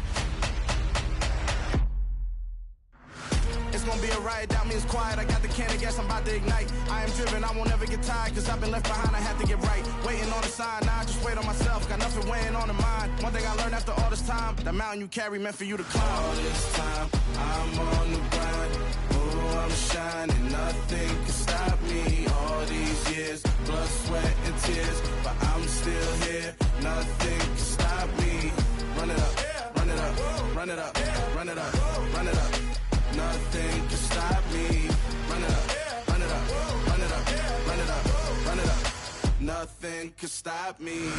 gonna be a riot, doubt me it's quiet. I got the can of gas, I'm about to ignite. I am driven, I won't ever get tired, cause I've been left behind, I have to get right. Waiting on the sign, now I just wait on myself, got nothing weighing on the mind. One thing I learned after all this time, the mountain you carry meant for you to climb. All this time, I'm on the grind. Oh, I'm shining, nothing can stop me. All these years, blood, sweat, and tears, but I'm still here, nothing can stop me. Run it up, run it up, run it up, run it up, run it up. Nothing can stop me. Run it up, run it up, run it up, run it up, run it up. Nothing can stop me.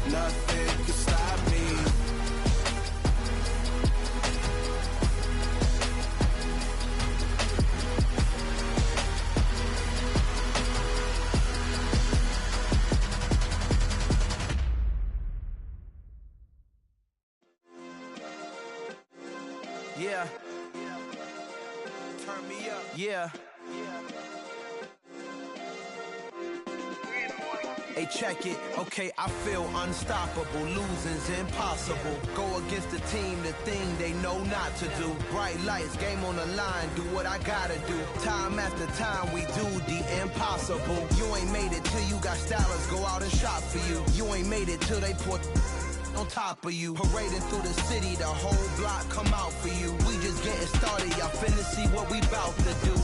Nothing can stop me. Yeah. Turn me up. Yeah. Hey, check it. Okay, I feel unstoppable. Losing's impossible. Go against the team, the thing they know not to do. Bright lights, game on the line, do what I gotta do. Time after time, we do the impossible. You ain't made it till you got stylers go out and shop for you. You ain't made it till they put on top of you. Parading through the city, the whole block come out for you. We just getting started, y'all finna see what we bout to do.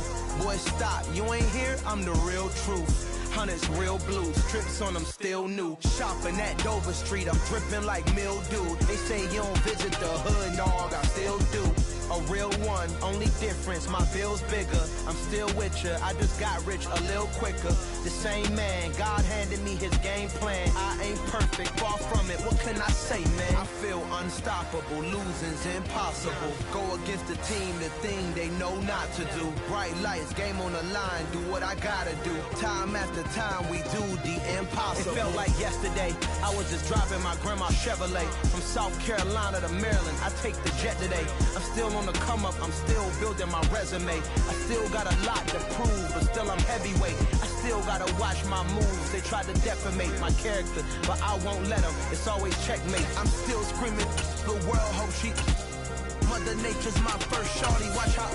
Boy, stop, you ain't here, I'm the real truth. Hunters, real blues, strips on them still new. Shopping at Dover Street, I'm dripping like mildew. They say you don't visit the hood, dog, I still do. A real one, only difference, my bill's bigger. I'm still with ya, I just got rich a little quicker. The same man, God handed me his game plan. I ain't perfect, far from it, what can I say, man? I feel unstoppable, losing's impossible. Go against the team, the thing they know not to do. Bright lights, game on the line, do what I gotta do. Time after time, we do the impossible. It felt like yesterday, I was just driving my grandma's Chevrolet. From South Carolina to Maryland, I take the jet today. I'm still on the come up, I'm still building my resume. I still got a lot to prove, but still I'm heavyweight. I still gotta watch my moves. They tried to defamate my character, but I won't let them. It's always checkmate. I'm still screaming, the world hope she. Mother Nature's my first shorty. Watch how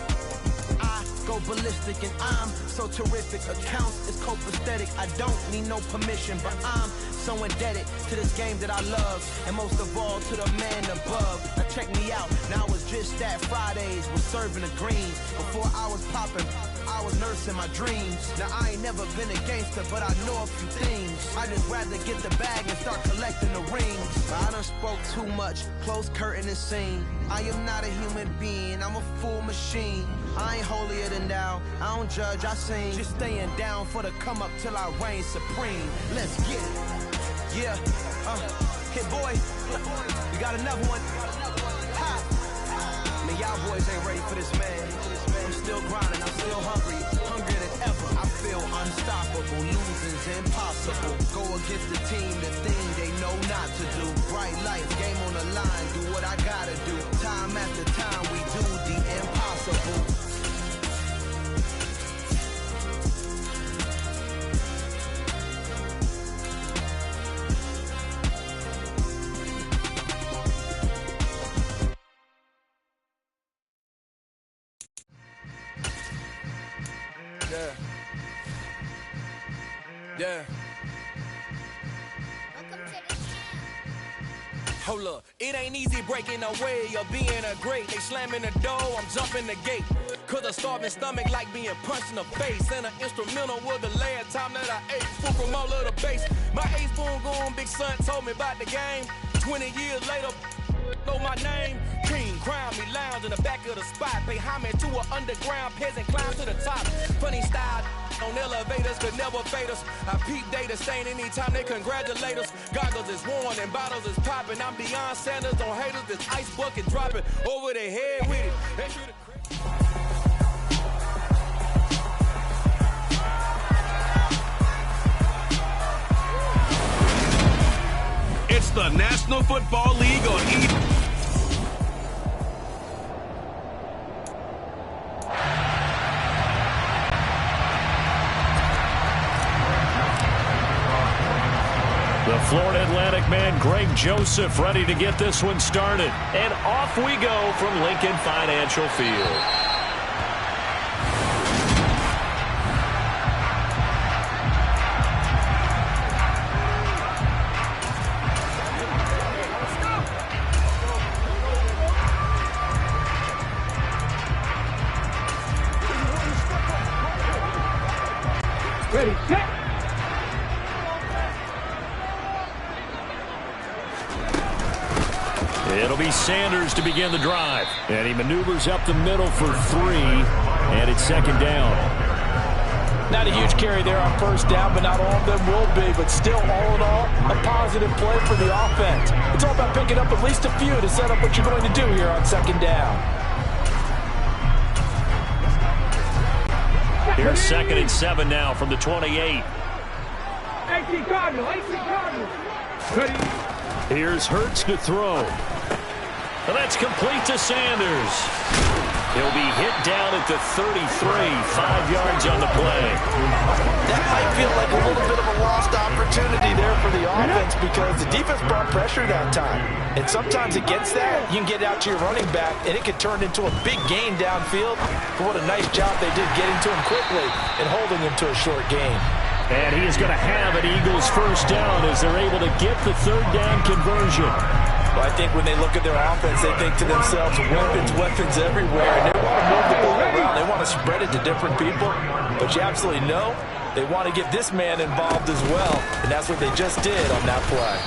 I go ballistic, and I'm so terrific. Accounts is copacetic. I don't need no permission, but I'm so indebted to this game that I love, and most of all to the man above. Now check me out, now it's just that Fridays was serving the greens. Before I was popping, I was nursing my dreams. Now I ain't never been a gangster, but I know a few things. I just rather get the bag and start collecting the rings. I done spoke too much, close curtain and scene. I am not a human being, I'm a full machine. I ain't holier than thou, I don't judge, I sing. Just staying down for the come up till I reign supreme. Let's get it. Yeah, hit boy, we got another one. Ha! Man, y'all boys ain't ready for this, man. I'm still grinding, I'm still hungry, hungrier than ever. I feel unstoppable, losing's impossible. Go against the team, the thing they know not to do. Bright lights, game on the line, do what I gotta do. Time after time, we do the impossible. Yeah. Hold up, it ain't easy breaking away or being a great. They slamming the door, I'm jumping the gate. Cause a starving stomach like being punched in the face. And an instrumental was the last time that I ate food from all of the bass. My ace boom going big son told me about the game. 20 years later, know my name. King, crown me, lounge in the back of the spot. Pay homage to an underground peasant, climb to the top. Funny style on elevators could never fade us. I peep data stain anytime they congratulate us. Goggles is worn and bottles is popping. I'm beyond Sanders on haters, this ice bucket dropping over their head with it. They should have. It's the National Football League on E! Florida Atlantic man Greg Joseph ready to get this one started. And off we go from Lincoln Financial Field. Ready, set. It'll be Sanders to begin the drive. And he maneuvers up the middle for 3. And it's second down. Not a huge carry there on first down, but not all of them will be. But still, all in all, a positive play for the offense. It's all about picking up at least a few to set up what you're going to do here on second down. Here's 2nd and 7 now from the 28. 18 Cardinal, 18 Cardinal. Ready. Here's Hurts to throw. And that's complete to Sanders. He'll be hit down at the 33, 5 yards on the play. That might feel like a little bit of a lost opportunity there for the offense because the defense brought pressure that time. And sometimes against that, you can get out to your running back, and it could turn into a big gain downfield. But what a nice job they did getting to him quickly and holding him to a short gain. And he is going to have an Eagles first down as they're able to get the 3rd down conversion. Well, I think when they look at their offense, they think to themselves, weapons everywhere. And they want to move the ball around. They want to spread it to different people. But you absolutely know they want to get this man involved as well. And that's what they just did on that play.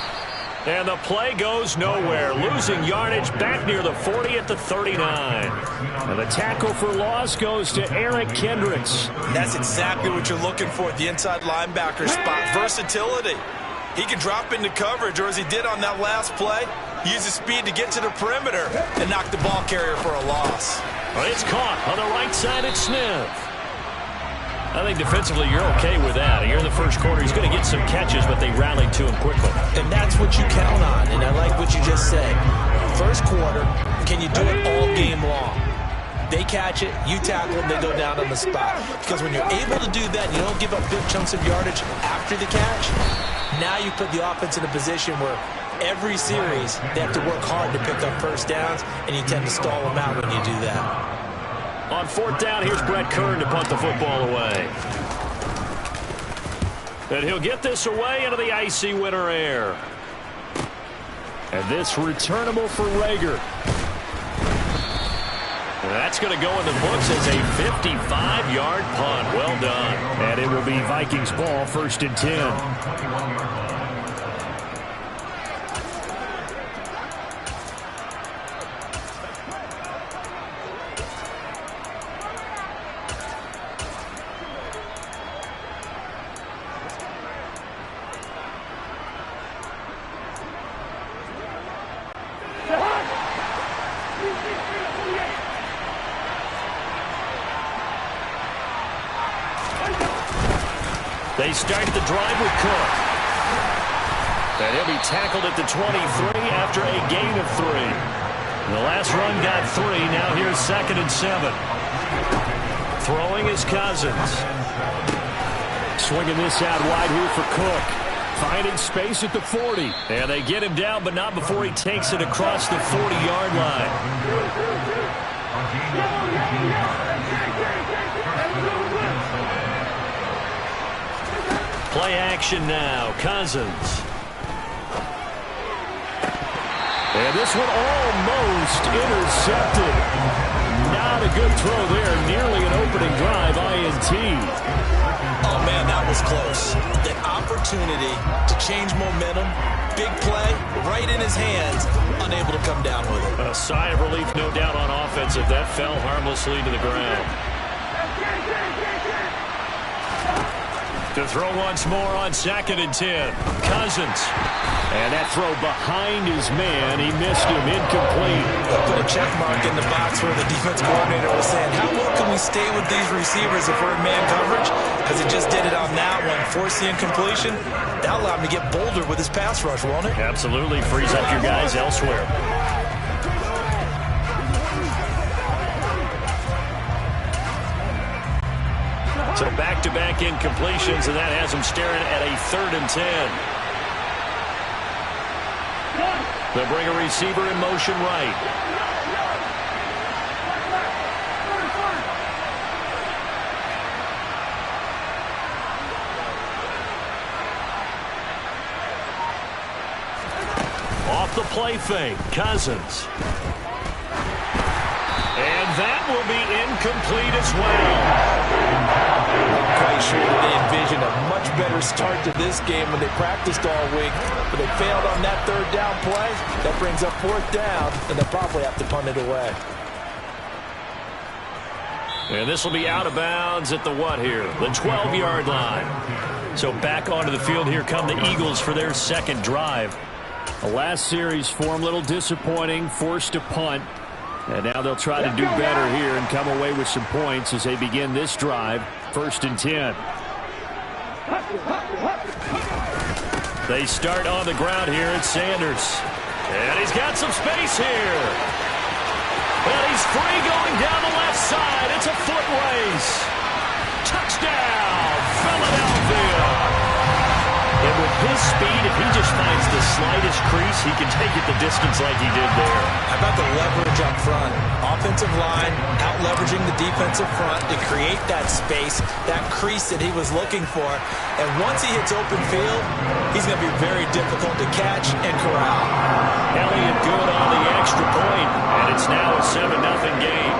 And the play goes nowhere. Losing yardage back near the 40 at the 39. And the tackle for loss goes to Eric Kendricks. That's exactly what you're looking for at the inside linebacker spot. Versatility. He can drop into coverage, or as he did on that last play, use his speed to get to the perimeter and knock the ball carrier for a loss. Well, it's caught on the right side at Smith. I think defensively you're okay with that. Here in the first quarter, he's going to get some catches, but they rallied to him quickly. And that's what you count on, and I like what you just said. First quarter, can you do it all game long? They catch it, you tackle them, they go down on the spot. Because when you're able to do that, you don't give up big chunks of yardage after the catch, now you put the offense in a position where every series they have to work hard to pick up first downs, and you tend to stall them out when you do that. On 4th down, here's Brett Kern to punt the football away. And he'll get this away into the icy winter air. And this returnable for Rager. And that's going to go in the books as a 55-yard punt. Well done. And it will be Vikings ball, 1st and 10. They start the drive with Cook. And he'll be tackled at the 23 after a gain of 3. The last run got 3. Now here's 2nd and 7. Throwing is Cousins. Swinging this out wide here for Cook. Finding space at the 40. And they get him down, but not before he takes it across the 40-yard line. Play action now. Cousins. And this one almost intercepted. Not a good throw there. Nearly an opening drive. INT. Oh, man, that was close. The opportunity to change momentum. Big play right in his hands. Unable to come down with it. A sigh of relief, no doubt, on offense if that fell harmlessly to the ground. To throw once more on 2nd and 10. Cousins. And that throw behind his man. He missed him. Incomplete. Put a check mark in the box where the defense coordinator was saying, how well can we stay with these receivers if we're in man coverage? Because he just did it on that one. Force the incompletion. That allowed him to get bolder with his pass rush, won't it? Absolutely. Frees up your guys elsewhere. So back-to-back incompletions, and that has them staring at a 3rd and 10. They'll bring a receiver in motion right. Off the play fake, Cousins. And that will be incomplete as well. I'm quite sure that they envisioned a much better start to this game when they practiced all week, but they failed on that third down play. That brings up fourth down, and they'll probably have to punt it away. And this will be out of bounds at the what here? The 12-yard line. So back onto the field here come the Eagles for their second drive. The last series for them, a little disappointing, forced to punt. And now they'll try to do better here and come away with some points as they begin this drive. 1st and 10. They start on the ground here at Sanders. And he's got some space here. And he's free going down the left side. It's a foot race. Touchdown, Philadelphia. And with his speed, if he just finds the slightest crease, he can take it the distance like he did there. How about the leverage up front? Offensive line out-leveraging the defensive front to create that space, that crease that he was looking for. And once he hits open field, he's going to be very difficult to catch and corral. Elliott good on the extra point, and it's now a 7-0 game.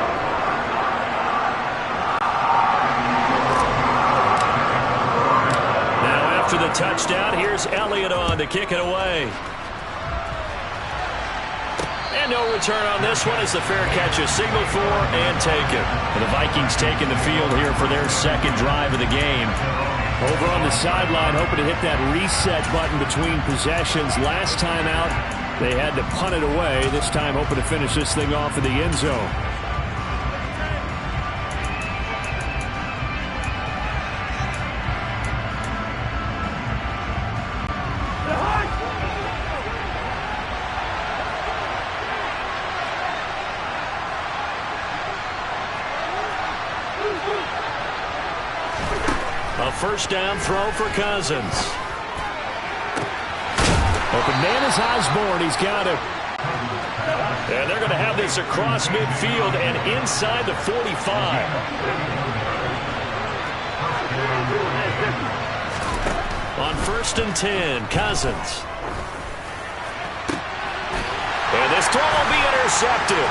After the touchdown, here's Elliott on to kick it away. And no return on this one as the fair catch is signaled for and taken. And the Vikings taking the field here for their second drive of the game. Over on the sideline, hoping to hit that reset button between possessions. Last time out, they had to punt it away. This time, hoping to finish this thing off in the end zone. A first down throw for Cousins. Open man is Osborne. He's got it. And they're going to have this across midfield and inside the 45. On 1st and 10, Cousins. And this throw will be intercepted.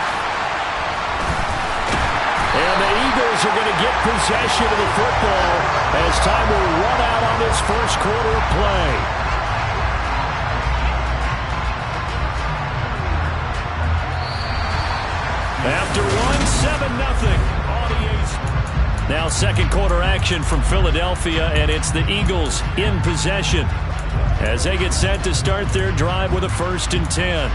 And the Eagles are going to get possession of the football as time will run out on this first quarter of play. After one, 7-0. Now second quarter action from Philadelphia, and it's the Eagles in possession as they get set to start their drive with a 1st and 10.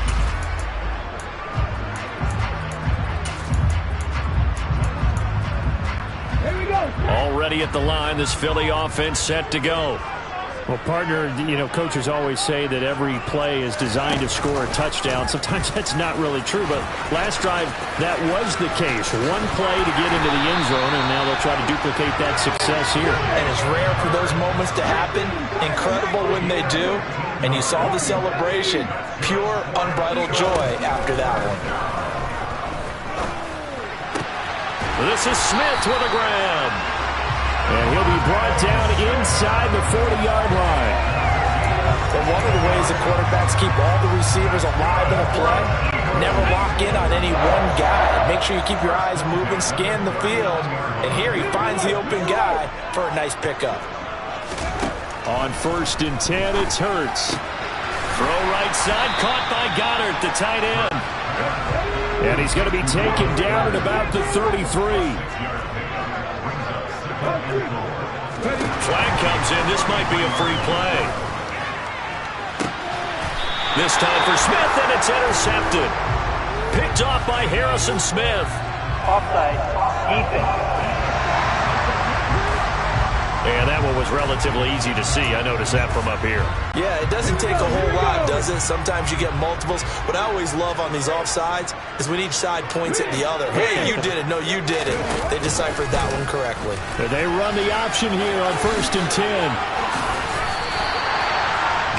Already at the line, this Philly offense set to go. Well, partner, coaches always say that every play is designed to score a touchdown. Sometimes that's not really true, but last drive, that was the case. One play to get into the end zone, and now they'll try to duplicate that success here. And it's rare for those moments to happen. Incredible when they do. And you saw the celebration. Pure, unbridled joy after that one. This is Smith with a grab. And he'll be brought down inside the 40-yard line. Well, one of the ways the quarterbacks keep all the receivers alive in a play, never lock in on any one guy. Make sure you keep your eyes moving, scan the field. And here he finds the open guy for a nice pickup. On 1st and 10, it's Hurts. Throw right side, caught by Goddard, the tight end. And he's going to be taken down at about the 33. Flag comes in. This might be a free play. This time for Smith, and it's intercepted. Picked off by Harrison Smith. Offside. Defense. And that one was relatively easy to see. I noticed that from up here. Yeah, it doesn't take a whole lot, does it? Sometimes you get multiples. What I always love on these offsides is when each side points at the other. Hey, you did it. No, you did it. They deciphered that one correctly. They run the option here on 1st and 10.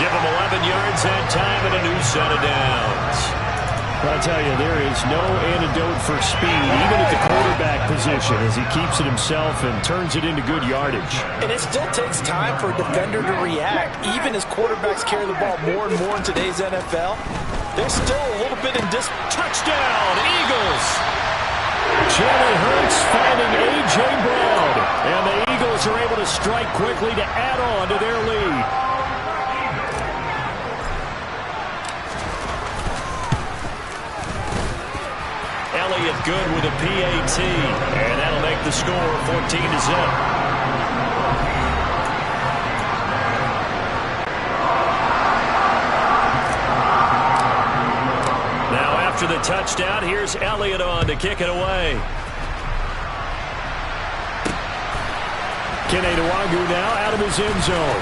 give him 11 yards that time and a new set of downs. I'll tell you, there is no antidote for speed, even at the quarterback position, as he keeps it himself and turns it into good yardage. And it still takes time for a defender to react. Even as quarterbacks carry the ball more and more in today's NFL, there's still a little bit in this. Touchdown, Eagles! Jalen Hurts finding A.J. Brown. And the Eagles are able to strike quickly to add on to their lead. Elliott good with a PAT. And that'll make the score 14-0. After the touchdown, here's Elliott on to kick it away. Kene Nwangwu now out of his end zone.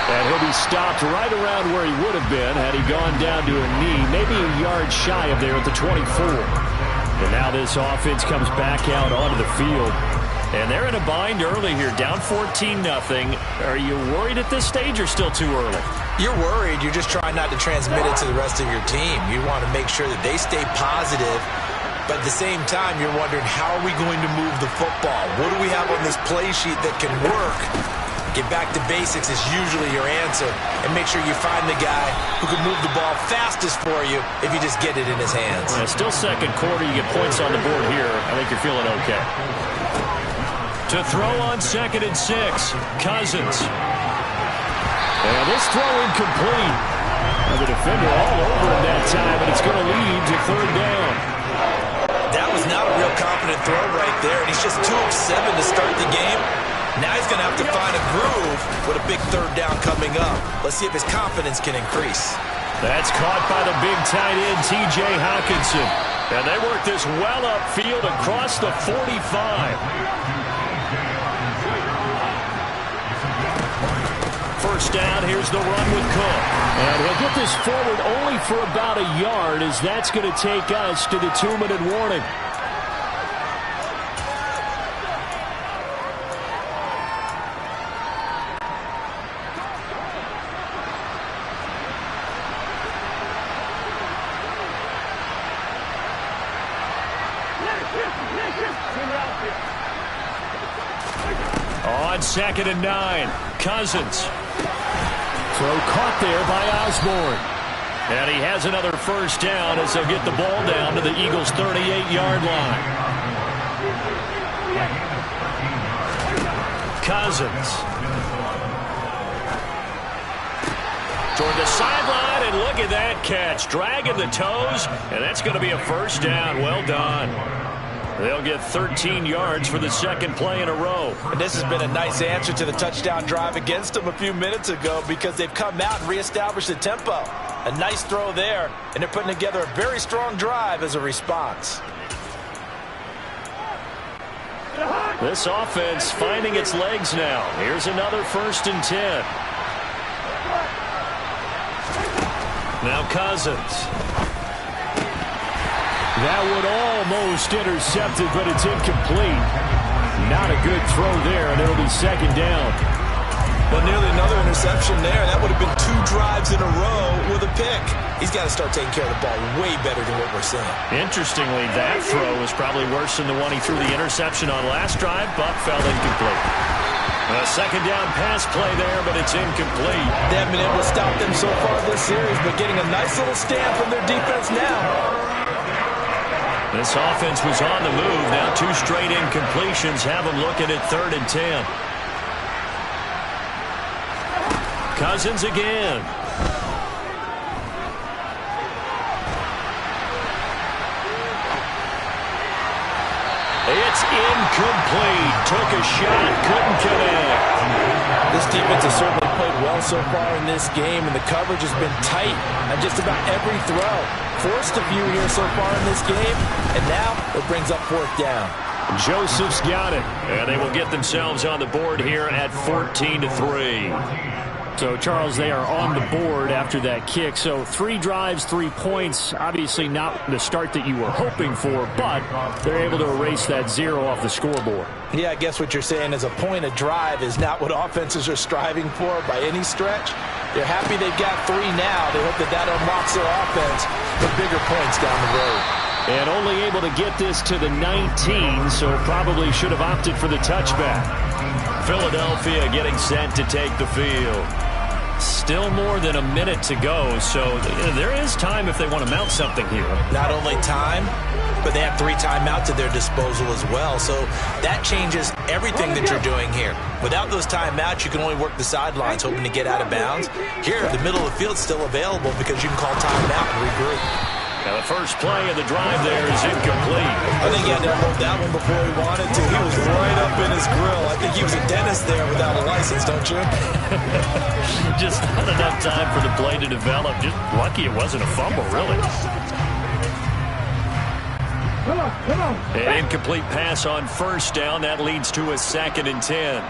And he'll be stopped right around where he would have been had he gone down to a knee, maybe a yard shy of there at the 24. And now this offense comes back out onto the field. And they're in a bind early here, down 14-0. Are you worried at this stage or still too early? You're worried. You're just trying not to transmit it to the rest of your team. You want to make sure that they stay positive. But at the same time, you're wondering, how are we going to move the football? What do we have on this play sheet that can work? Get back to basics is usually your answer. And make sure you find the guy who can move the ball fastest for you if you just get it in his hands. Yeah, still second quarter. You get points on the board here. I think you're feeling okay. To throw on 2nd and 6, Cousins. And this throw incomplete. And the defender all over him that time, and it's going to lead to 3rd down. That was not a real confident throw right there, and he's just 2 of 7 to start the game. Now he's going to have to find a groove with a big 3rd down coming up. Let's see if his confidence can increase. That's caught by the big tight end, T.J. Hockenson. And they work this well upfield across the 45. First down, here's the run with Cook. And he'll get this forward only for about a yard, as that's going to take us to the 2-minute warning. On 2nd and 9, Cousins. Throw caught there by Osborne. And he has another first down as they'll get the ball down to the Eagles' 38-yard line. Cousins. Toward the sideline, and look at that catch. Dragging the toes, and that's going to be a first down. Well done. They'll get 13 yards for the 2nd play in a row. And this has been a nice answer to the touchdown drive against them a few minutes ago, because they've come out and reestablished the tempo. A nice throw there, and they're putting together a very strong drive as a response. This offense finding its legs now. Here's another 1st and 10. Now Cousins. That would almost intercept it, but it's incomplete. Not a good throw there, and it'll be 2nd down. But nearly another interception there. That would have been 2 drives in a row with a pick. He's got to start taking care of the ball way better than what we're seeing. Interestingly, that throw was probably worse than the one he threw the interception on last drive, but fell incomplete. A 2nd down pass play there, but it's incomplete. They haven't been able to stop them so far this series, but getting a nice little stand from their defense now. This offense was on the move. Now 2 straight incompletions have them looking at 3rd and 10. Cousins again. It's incomplete. Took a shot, couldn't connect. This defense has certainly played well so far in this game, and the coverage has been tight on just about every throw. Forced a few here so far in this game, and now it brings up 4th down. Joseph's got it, and they will get themselves on the board here at 14-3. So, Charles, they are on the board after that kick. So 3 drives, 3 points. Obviously not the start that you were hoping for, but they're able to erase that 0 off the scoreboard. Yeah, I guess what you're saying is a point a drive is not what offenses are striving for by any stretch. They're happy they've got 3 now. They hope that unlocks their offense for bigger points down the road. And only able to get this to the 19, so probably should have opted for the touchback. Philadelphia getting set to take the field. Still more than a minute to go, so there is time if they want to mount something here. Not only time, but they have 3 timeouts at their disposal as well. So that changes everything that you're doing here. Without those timeouts, you can only work the sidelines hoping to get out of bounds. Here, the middle of the field's still available because you can call timeout and regroup. Now the first play of the drive there is incomplete. I think he had to unload that one before he wanted to. He was right up in his grill. I think he was a dentist there without a license, don't you? Just not enough time for the play to develop. Just lucky it wasn't a fumble, really. An incomplete pass on first down. That leads to a 2nd and 10.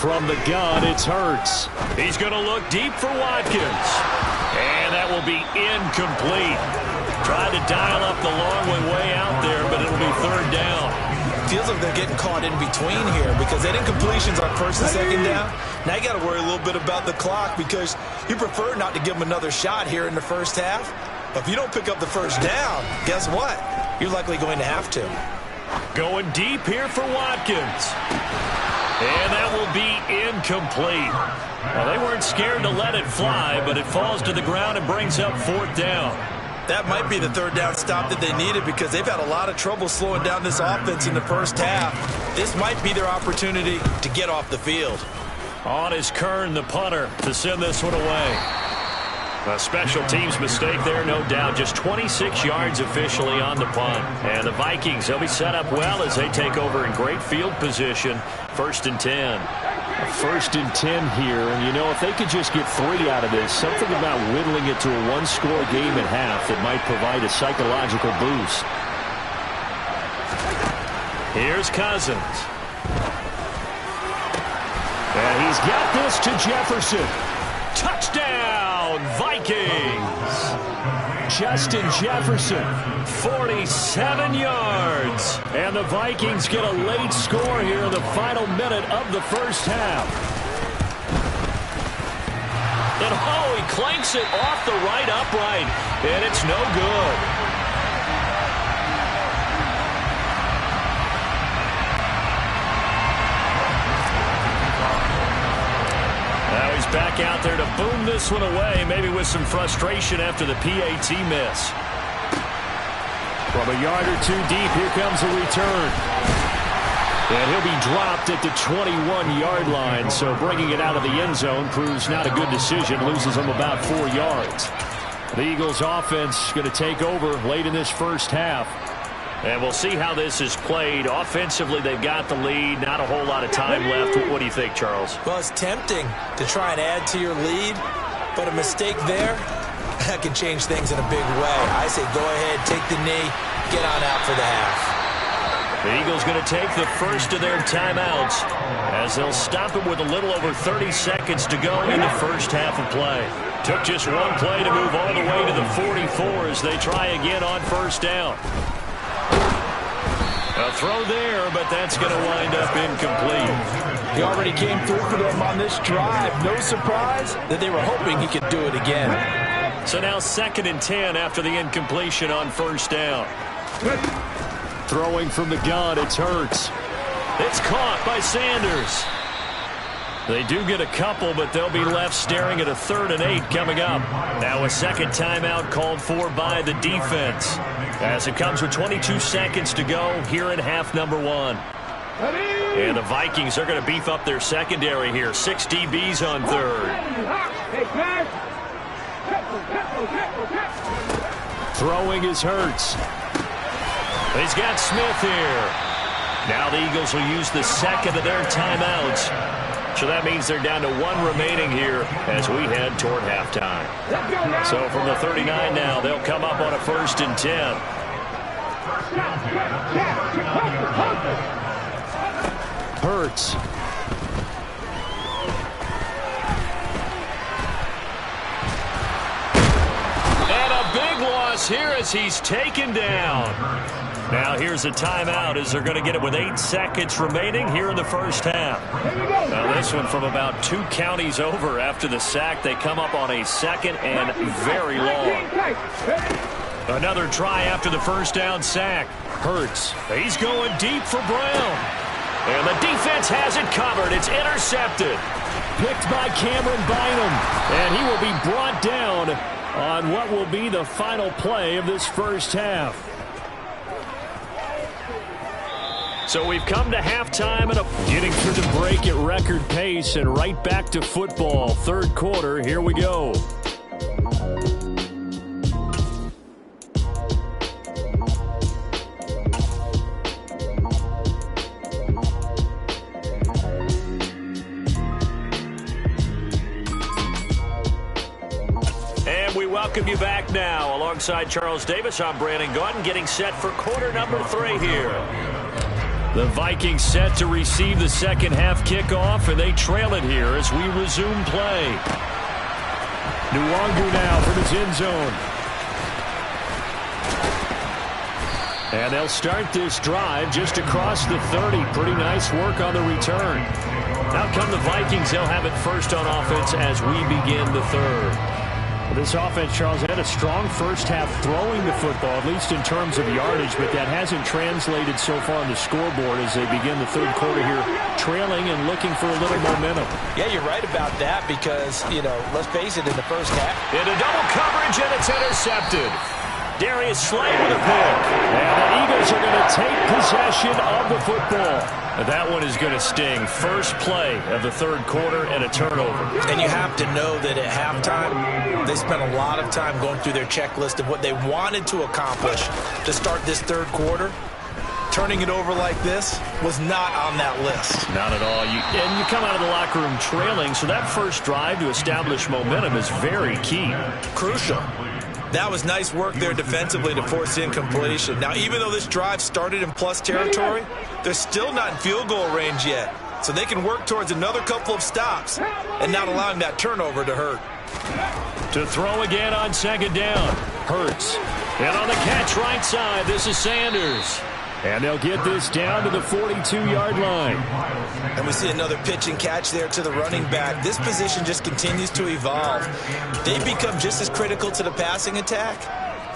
From the gun, it's Hurts. He's going to look deep for Watkins. And that will be incomplete. Tried to dial up the long one way out there, but it'll be 3rd down. Feels like they're getting caught in between here because that incompletion's on 1st and 2nd down. Now you got to worry a little bit about the clock because you prefer not to give them another shot here in the first half. But if you don't pick up the 1st down, guess what? You're likely going to have to. Going deep here for Watkins. And that will be incomplete. Well, they weren't scared to let it fly, but it falls to the ground and brings up 4th down. That might be the 3rd down stop that they needed because they've had a lot of trouble slowing down this offense in the first half. This might be their opportunity to get off the field. On is Kern, the punter, to send this one away. A special teams mistake there, no doubt. Just 26 yards officially on the punt. And the Vikings, they'll be set up well as they take over in great field position. 1st and 10. 1st and 10 here. And, you know, if they could just get 3 out of this, something about whittling it to a 1-score game at half that might provide a psychological boost. Here's Cousins. And he's got this to Jefferson. Touchdown, Vikings! Justin Jefferson, 47 yards. And the Vikings get a late score here in the final minute of the first half. And oh, he clanks it off the right upright, and it's no good. Back out there to boom this one away, maybe with some frustration after the PAT miss. From a yard or 2 deep, here comes a return. And he'll be dropped at the 21-yard line, so bringing it out of the end zone proves not a good decision, loses him about 4 yards. The Eagles' offense going to take over late in this first half. And we'll see how this is played. Offensively, they've got the lead. Not a whole lot of time left. What do you think, Charles? Well, it's tempting to try and add to your lead, but a mistake there, that can change things in a big way. I say go ahead, take the knee, get on out for the half. The Eagles going to take the first of their timeouts as they'll stop it with a little over 30 seconds to go in the first half of play. Took just 1 play to move all the way to the 44 as they try again on 1st down. A throw there, but that's going to wind up incomplete. He already came through for them on this drive. No surprise that they were hoping he could do it again. So now 2nd and 10 after the incompletion on 1st down. Throwing from the gun, it's Hurts. It's caught by Sanders. They do get a couple, but they'll be left staring at a 3rd and 8 coming up. Now a 2nd timeout called for by the defense, as it comes with 22 seconds to go here in half number 1. And the Vikings are going to beef up their secondary here. 6 DBs on 3rd. Throwing is Hurts. He's got Smith here. Now the Eagles will use the 2nd of their timeouts. So that means they're down to 1 remaining here as we head toward halftime. So from the 39 now, they'll come up on a 1st and 10. Hurts. And a big loss here as he's taken down. Now here's a timeout as they're going to get it with 8 seconds remaining here in the first half. Now this one from about 2 counties over after the sack. They come up on a second and very long. Another try after the first down sack. Hurts. He's going deep for Brown. And the defense has it covered. It's intercepted. Picked by Cameron Bynum. And he will be brought down on what will be the final play of this first half. So we've come to halftime and getting through the break at record pace and right back to football. Third quarter, here we go. Welcome you back now. Alongside Charles Davis, I'm Brandon Gaudin, getting set for quarter number 3 here. The Vikings set to receive the second half kickoff, and they trail it here as we resume play. Nwangu now from his end zone. And they'll start this drive just across the 30. Pretty nice work on the return. Now come the Vikings. They'll have it first on offense as we begin the third. This offense, Charles, had a strong first half throwing the football, at least in terms of yardage, but that hasn't translated so far on the scoreboard as they begin the third quarter here, trailing and looking for a little momentum. Yeah, you're right about that because, let's face it, in the first half. Into double coverage, and it's intercepted. Darius Slay with a pick. And the Eagles are going to take possession of the football. That one is going to sting. First play of the third quarter and a turnover. And you have to know that at halftime, they spent a lot of time going through their checklist of what they wanted to accomplish to start this third quarter. Turning it over like this was not on that list. Not at all. And you come out of the locker room trailing, so that first drive to establish momentum is very key. Crucial. That was nice work there defensively to force incompletion. Now, even though this drive started in plus territory, they're still not in field goal range yet. So they can work towards another couple of stops and not allowing that turnover to hurt. To throw again on second down. Hurts. And on the catch right side, this is Sanders. And they'll get this down to the 42-yard line. And we see another pitch and catch there to the running back. This position just continues to evolve. They become just as critical to the passing attack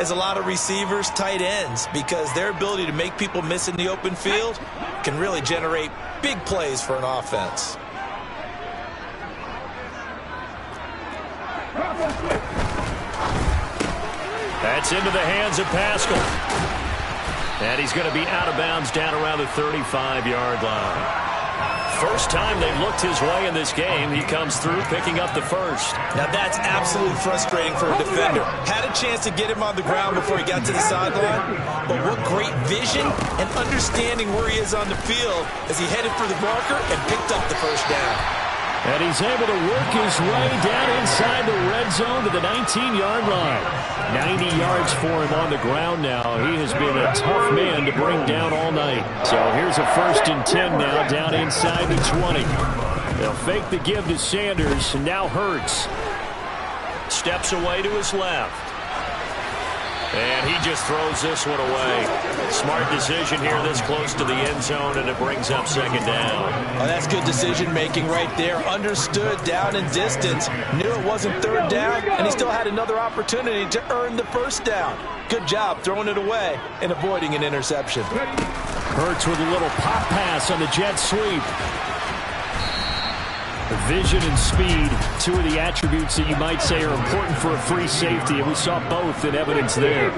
as a lot of receivers, tight ends, because their ability to make people miss in the open field can really generate big plays for an offense. That's into the hands of Pascal. And he's going to be out of bounds down around the 35-yard line. First time they've looked his way in this game. He comes through picking up the first. Now that's absolutely frustrating for a defender. Had a chance to get him on the ground before he got to the sideline. But what great vision and understanding where he is on the field as he headed for the marker and picked up the first down. And he's able to work his way down inside the red zone to the 19-yard line. 90 yards for him on the ground now. He has been a tough man to bring down all night. So here's a 1st and 10 now down inside the 20. They'll fake the give to Sanders, and now Hurts. Steps away to his left. And he just throws this one away. Smart decision here this close to the end zone, and it brings up second down. Oh, that's good decision-making right there. Understood down and distance. Knew it wasn't third down, and he still had another opportunity to earn the first down. Good job throwing it away and avoiding an interception. Hurts with a little pop pass on the jet sweep. Vision and speed, two of the attributes that you might say are important for a free safety, and we saw both in evidence there.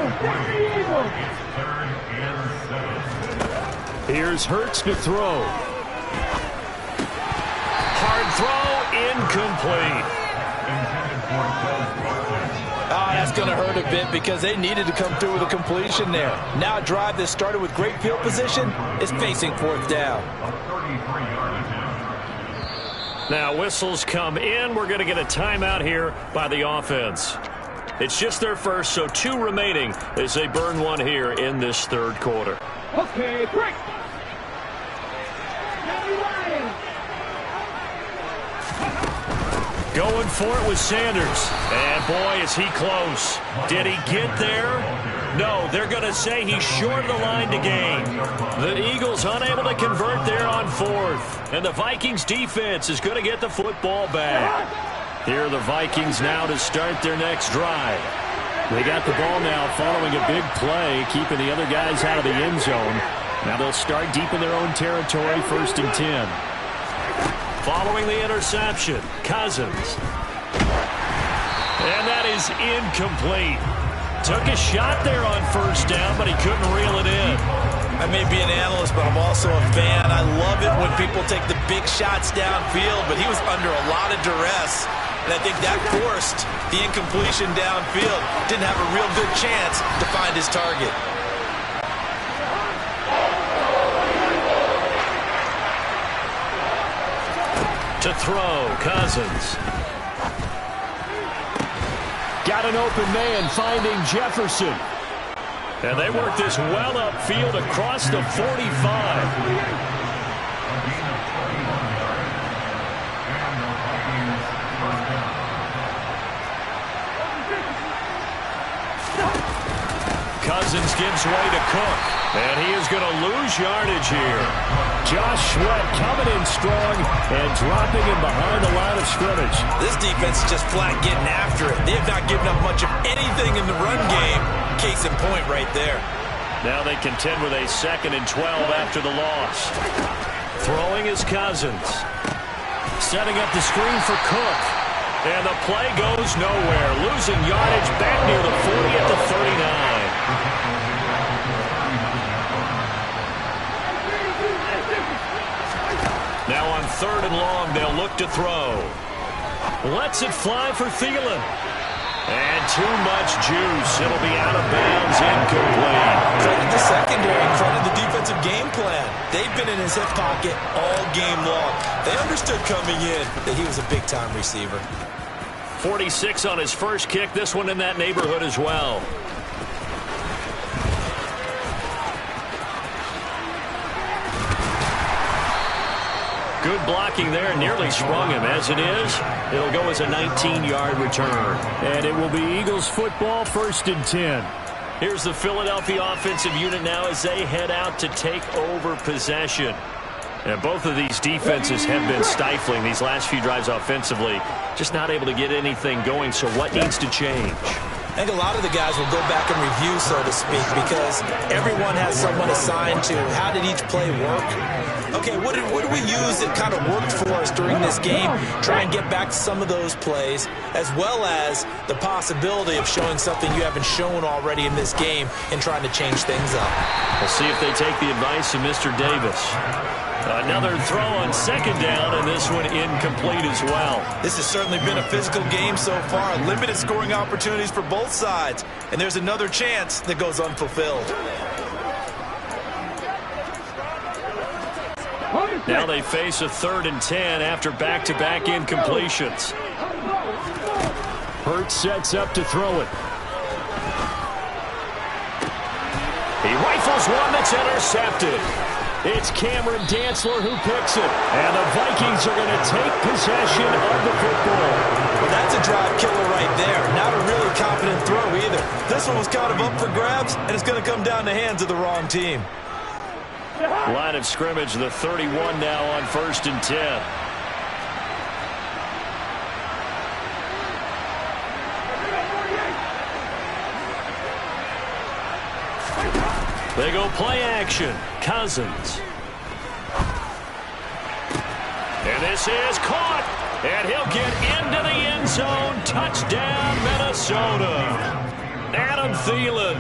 Here's Hurts to throw. Hard throw, incomplete. That's going to hurt a bit because they needed to come through with a completion there. Now a drive that started with great field position is facing fourth down. Now whistles come in. We're going to get a timeout here by the offense. It's just their first, so 2 remaining as they burn one here in this third quarter. Okay, break. Going for it with Sanders. And boy, is he close. Did he get there? No, they're going to say he's short of the line to gain. The Eagles unable to convert there on 4th. And the Vikings defense is going to get the football back. Here are the Vikings now to start their next drive. They got the ball now following a big play, keeping the other guys out of the end zone. Now they'll start deep in their own territory, 1st and 10. Following the interception, Cousins. And that is incomplete. Took a shot there on 1st down, but he couldn't reel it in. I may be an analyst, but I'm also a fan. I love it when people take the big shots downfield, but he was under a lot of duress. And I think that forced the incompletion downfield. Didn't have a real good chance to find his target. To throw, Cousins. Got an open man finding Jefferson. And they work this well upfield across the 45. Cousins gives way to Cook. And he is going to lose yardage here. Josh Sweat coming in strong and dropping him behind the line of scrimmage. This defense is just flat getting after it. They have not given up much of anything in the run game. Case in point right there. Now they contend with a 2nd and 12 after the loss. Throwing is Cousins. Setting up the screen for Cook. And the play goes nowhere. Losing yardage back near the 40 at the 39. Now on 3rd and long, they'll look to throw. Lets it fly for Thielen. And too much juice. It'll be out of bounds, incomplete. Credit the secondary, credit the defensive game plan. They've been in his hip pocket all game long. They understood coming in that he was a big-time receiver. 46 on his first kick. This one in that neighborhood as well. Good blocking there, nearly sprung him. As it is, it'll go as a 19-yard return. And it will be Eagles football, 1st and 10. Here's the Philadelphia offensive unit now as they head out to take over possession. And both of these defenses have been stifling these last few drives offensively. Just not able to get anything going, so what needs to change? I think a lot of the guys will go back and review, so to speak, because everyone has someone assigned to how did each play work. Okay, what did we use that kind of worked for us during this game? Try and get back to some of those plays, as well as the possibility of showing something you haven't shown already in this game and trying to change things up. We'll see if they take the advice of Mr. Davis. Another throw on 2nd down, and this one incomplete as well. This has certainly been a physical game so far. Limited scoring opportunities for both sides. And there's another chance that goes unfulfilled. Now they face a 3rd and 10 after back-to-back incompletions. Hurts sets up to throw it. He rifles one that's intercepted. It's Cameron Dantzler who picks it. And the Vikings are going to take possession of the football. Well, that's a drive killer right there. Not a really confident throw either. This one was kind of up for grabs, and it's going to come down the hands of the wrong team. Line of scrimmage, the 31 now on 1st and 10. They go play action. Cousins. And this is caught. And he'll get into the end zone. Touchdown, Minnesota. Adam Thielen,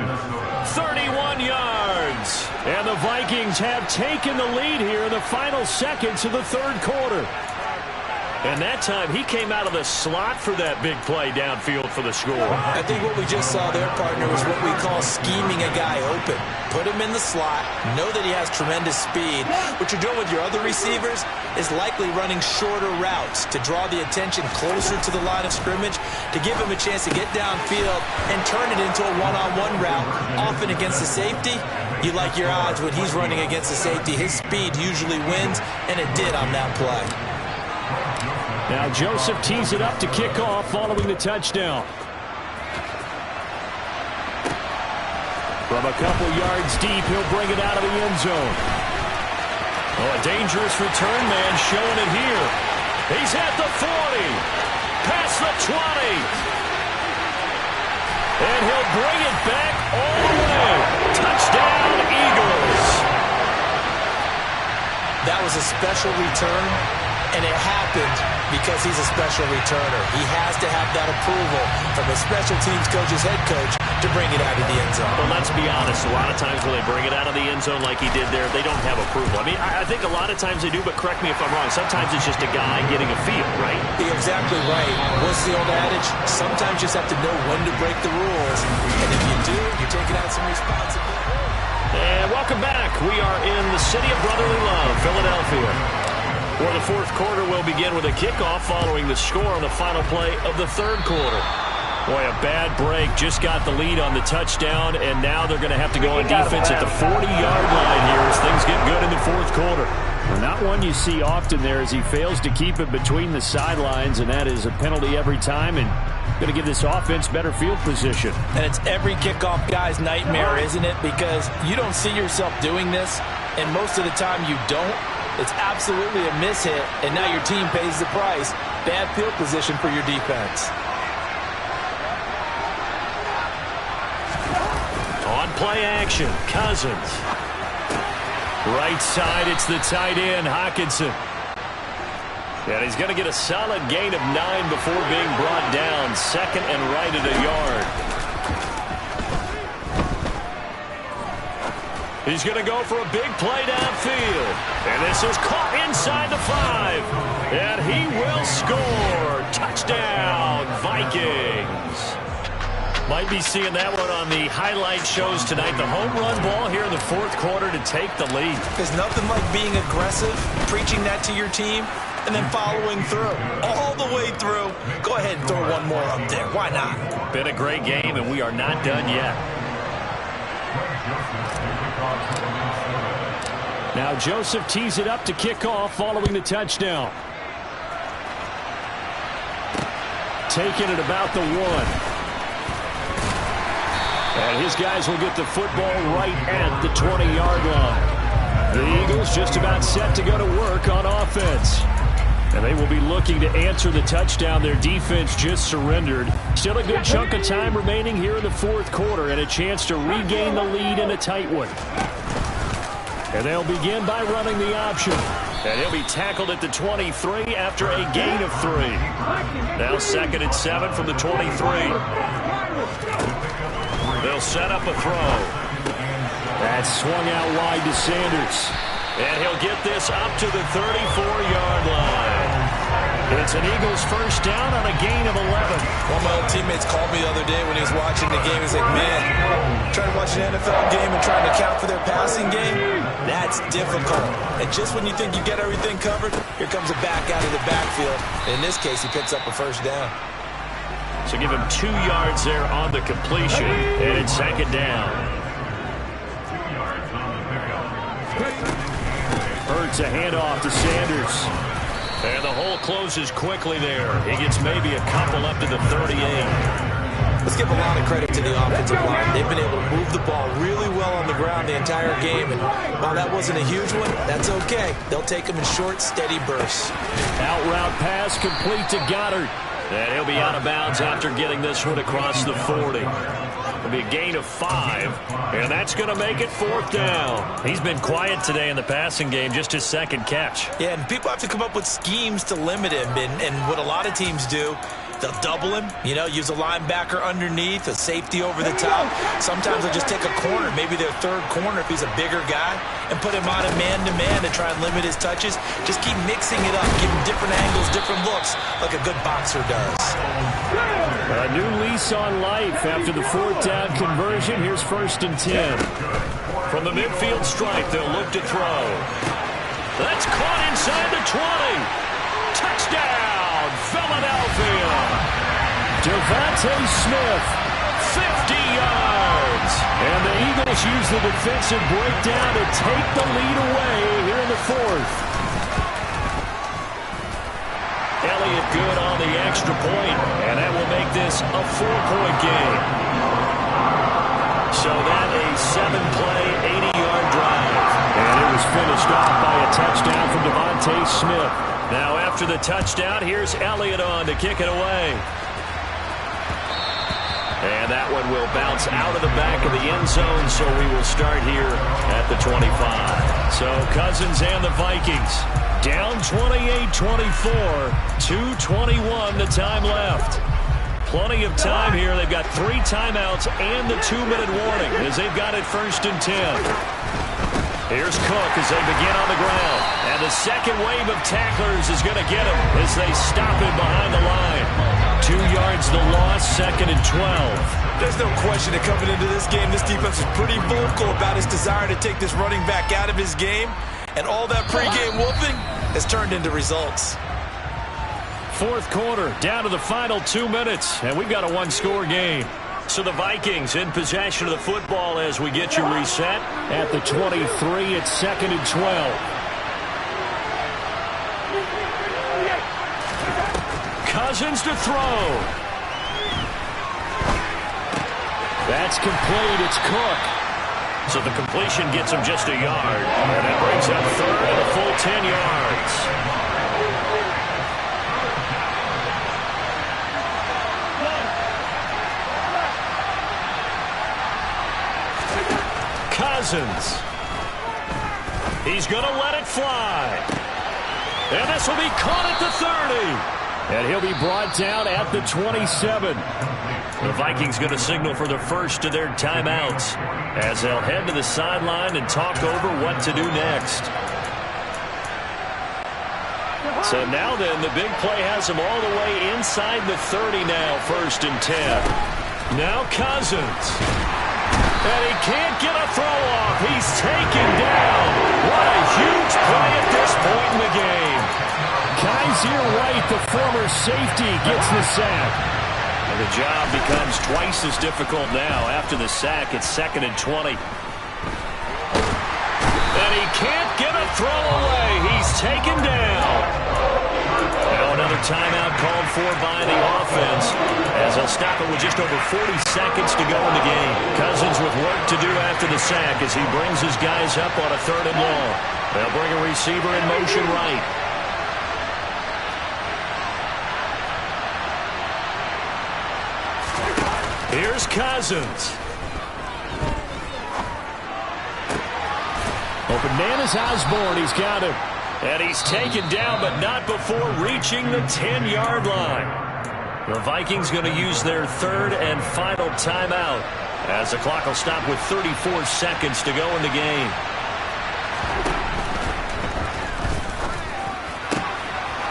31 yards. And the Vikings have taken the lead here in the final seconds of the 3rd quarter. And that time, he came out of the slot for that big play downfield for the score. I think what we just saw there, partner, was what we call scheming a guy open. Put him in the slot, know that he has tremendous speed. What you're doing with your other receivers is likely running shorter routes to draw the attention closer to the line of scrimmage, to give him a chance to get downfield and turn it into a one-on-one route, often against the safety. You like your odds when he's running against the safety. His speed usually wins, and it did on that play. Now Joseph tees it up to kick off following the touchdown. From a couple yards deep, he'll bring it out of the end zone. Oh, a dangerous return man showing it here. He's at the 40, past the 20. And he'll bring it back all the way. Touchdown, Eagles. That was a special return, and it happened because he's a special returner. He has to have that approval from a special teams coach's head coach to bring it out of the end zone. Well, let's be honest. A lot of times when they bring it out of the end zone like he did there, they don't have approval. I mean, I think a lot of times they do, but correct me if I'm wrong. Sometimes it's just a guy getting a feel, right? You're exactly right. What's the old adage? Sometimes you just have to know when to break the rules. And if you do, you're taking out some responsibility. And welcome back. We are in the city of brotherly love, Philadelphia, where the fourth quarter will begin with a kickoff following the score on the final play of the third quarter. Boy, a bad break. Just got the lead on the touchdown, and now they're going to have to go on defense at the 40-yard line here as things get good in the fourth quarter. Well, not one you see often there as he fails to keep it between the sidelines, and that is a penalty every time, and going to give this offense better field position. And it's every kickoff guy's nightmare, isn't it? Because you don't see yourself doing this, and most of the time you don't. It's absolutely a mishit, and now your team pays the price. Bad field position for your defense. On play action, Cousins. Right side, it's the tight end, Hockenson. And he's going to get a solid gain of 9 before being brought down. Second and right at a yard. He's going to go for a big play downfield. And this is caught inside the 5. And he will score. Touchdown, Vikings. Might be seeing that one on the highlight shows tonight. The home run ball here in the fourth quarter to take the lead. There's nothing like being aggressive, preaching that to your team, and then following through. All the way through. Go ahead and throw one more up there. Why not? Been a great game, and we are not done yet. Now Joseph tees it up to kick off following the touchdown. Taking it about the 1. And his guys will get the football right at the 20-yard line. The Eagles just about set to go to work on offense. And they will be looking to answer the touchdown their defense just surrendered. Still a good chunk of time remaining here in the fourth quarter and a chance to regain the lead in a tight one. And they'll begin by running the option. And he'll be tackled at the 23 after a gain of 3. Now second and 7 from the 23. They'll set up a throw. That's swung out wide to Sanders. And he'll get this up to the 34-yard line. It's an Eagles first down on a gain of 11. One of my old teammates called me the other day when he was watching the game. He's like, man, trying to watch an NFL game and trying to account for their passing game, that's difficult. And just when you think you get everything covered, here comes a back out of the backfield. In this case, he picks up a first down. So give him 2 yards there on the completion, and it's second down. Hurts a handoff to Sanders. And the hole closes quickly there. He gets maybe a couple up to the 38. Let's give a lot of credit to the offensive line. They've been able to move the ball really well on the ground the entire game. And while that wasn't a huge one, that's okay. They'll take them in short, steady bursts. Out route pass complete to Goddard. And he'll be out of bounds after getting this one across the 40. It'll be a gain of 5, and that's going to make it fourth down. He's been quiet today in the passing game, just his second catch. Yeah, and people have to come up with schemes to limit him, and what a lot of teams do, they'll double him, use a linebacker underneath, a safety over the top. Sometimes they'll just take a corner, maybe their third corner if he's a bigger guy, and put him on a man-to-man to try and limit his touches. Just keep mixing it up, give him different angles, different looks, like a good boxer does. A new lease on life after the fourth down conversion. Here's first and 10. From the midfield stripe, they'll look to throw. That's caught inside the 20. Touchdown, Philadelphia. Devontae Smith, 50 yards. And the Eagles use the defensive breakdown to take the lead away here in the fourth. Elliott good on the extra point, and that will make this a 4-point game. So that a 7-play, 80-yard drive. And it was finished off by a touchdown from Devontae Smith. Now after the touchdown, here's Elliott on to kick it away. And that one will bounce out of the back of the end zone, so we will start here at the 25. So Cousins and the Vikings down 28-24, 2:21 the time left. Plenty of time here. They've got 3 timeouts and the 2-minute warning as they've got it 1st and 10. Here's Cook as they begin on the ground. And the second wave of tacklers is going to get him as they stop him behind the line. 2 yards the loss, 2nd and 12. There's no question that coming into this game, this defense is pretty vocal about his desire to take this running back out of his game. And all that pregame whooping has turned into results. 4th quarter, down to the final 2 minutes, and we've got a 1-score game. So the Vikings in possession of the football as we get you reset. At the 23, it's 2nd and 12. Cousins to throw. That's complete. It's Cook. So the completion gets him just a yard. And that brings up 3rd and a full 10 yards. Cousins. He's going to let it fly. And this will be caught at the 30. And he'll be brought down at the 27. The Vikings going to signal for the first of their timeouts as they'll head to the sideline and talk over what to do next. So now then, the big play has him all the way inside the 30 now, 1st and 10. Now Cousins. And he can't get a throw off. He's taken down. What a huge play at this point in the game. Kaiser White, the former safety, gets the sack. And the job becomes twice as difficult now. After the sack, it's 2nd and 20. And he can't get a throw away. He's taken down. Now another timeout called for by the offense as they'll stop it with just over 40 seconds to go in the game. Cousins with work to do after the sack as he brings his guys up on a 3rd and long. They'll bring a receiver in motion right. Here's Cousins. Open man is Osborne. He's got him. And he's taken down, but not before reaching the 10-yard line. The Vikings going to use their 3rd and final timeout as the clock will stop with 34 seconds to go in the game.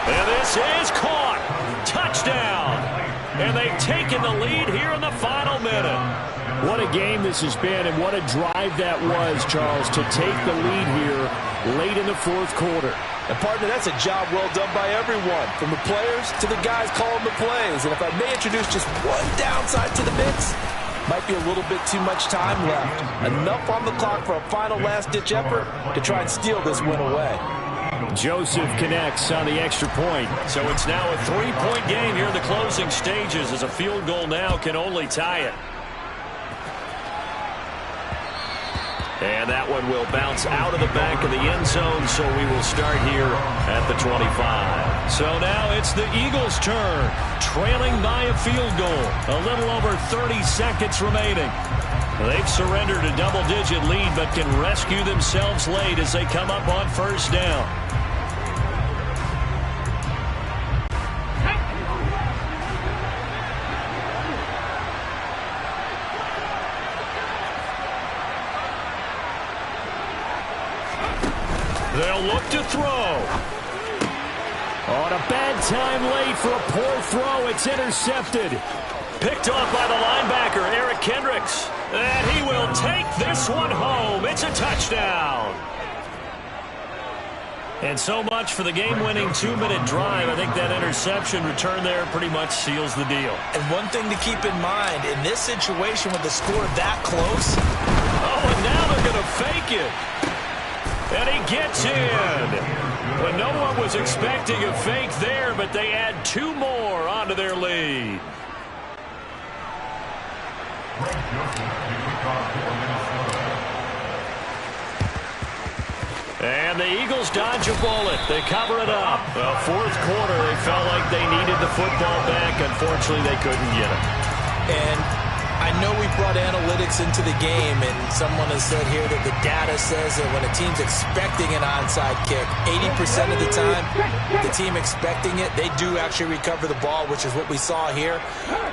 And this is caught. Touchdown. And they've taken the lead here in the final minute. What a game this has been, and what a drive that was, Charles, to take the lead here late in the 4th quarter. And partner, that's a job well done by everyone, from the players to the guys calling the plays. And if I may introduce just one downside to the mix, might be a little bit too much time left. Enough on the clock for a final last-ditch effort to try and steal this win away. Joseph connects on the extra point. So it's now a 3-point game here in the closing stages as a field goal now can only tie it. And that one will bounce out of the back of the end zone, so we will start here at the 25. So now it's the Eagles' turn, trailing by a field goal. A little over 30 seconds remaining. They've surrendered a double-digit lead, but can rescue themselves late as they come up on 1st down. They'll look to throw. On a bad time late for a poor throw. It's intercepted. Picked off by the linebacker, Eric Kendricks. And he will take this one home. It's a touchdown. And so much for the game-winning 2-minute drive. I think that interception return there pretty much seals the deal. And one thing to keep in mind, in this situation with the score that close. Oh, and now they're going to fake it. And he gets in. But no one was expecting a fake there, but they add 2 more onto their lead. And the Eagles dodge a bullet. They cover it up. Well, fourth quarter, they felt like they needed the football back. Unfortunately, they couldn't get it. And I know we brought analytics into the game, and someone has said here that the data says that when a team's expecting an onside kick, 80% of the time, the team expecting it, they do actually recover the ball, which is what we saw here.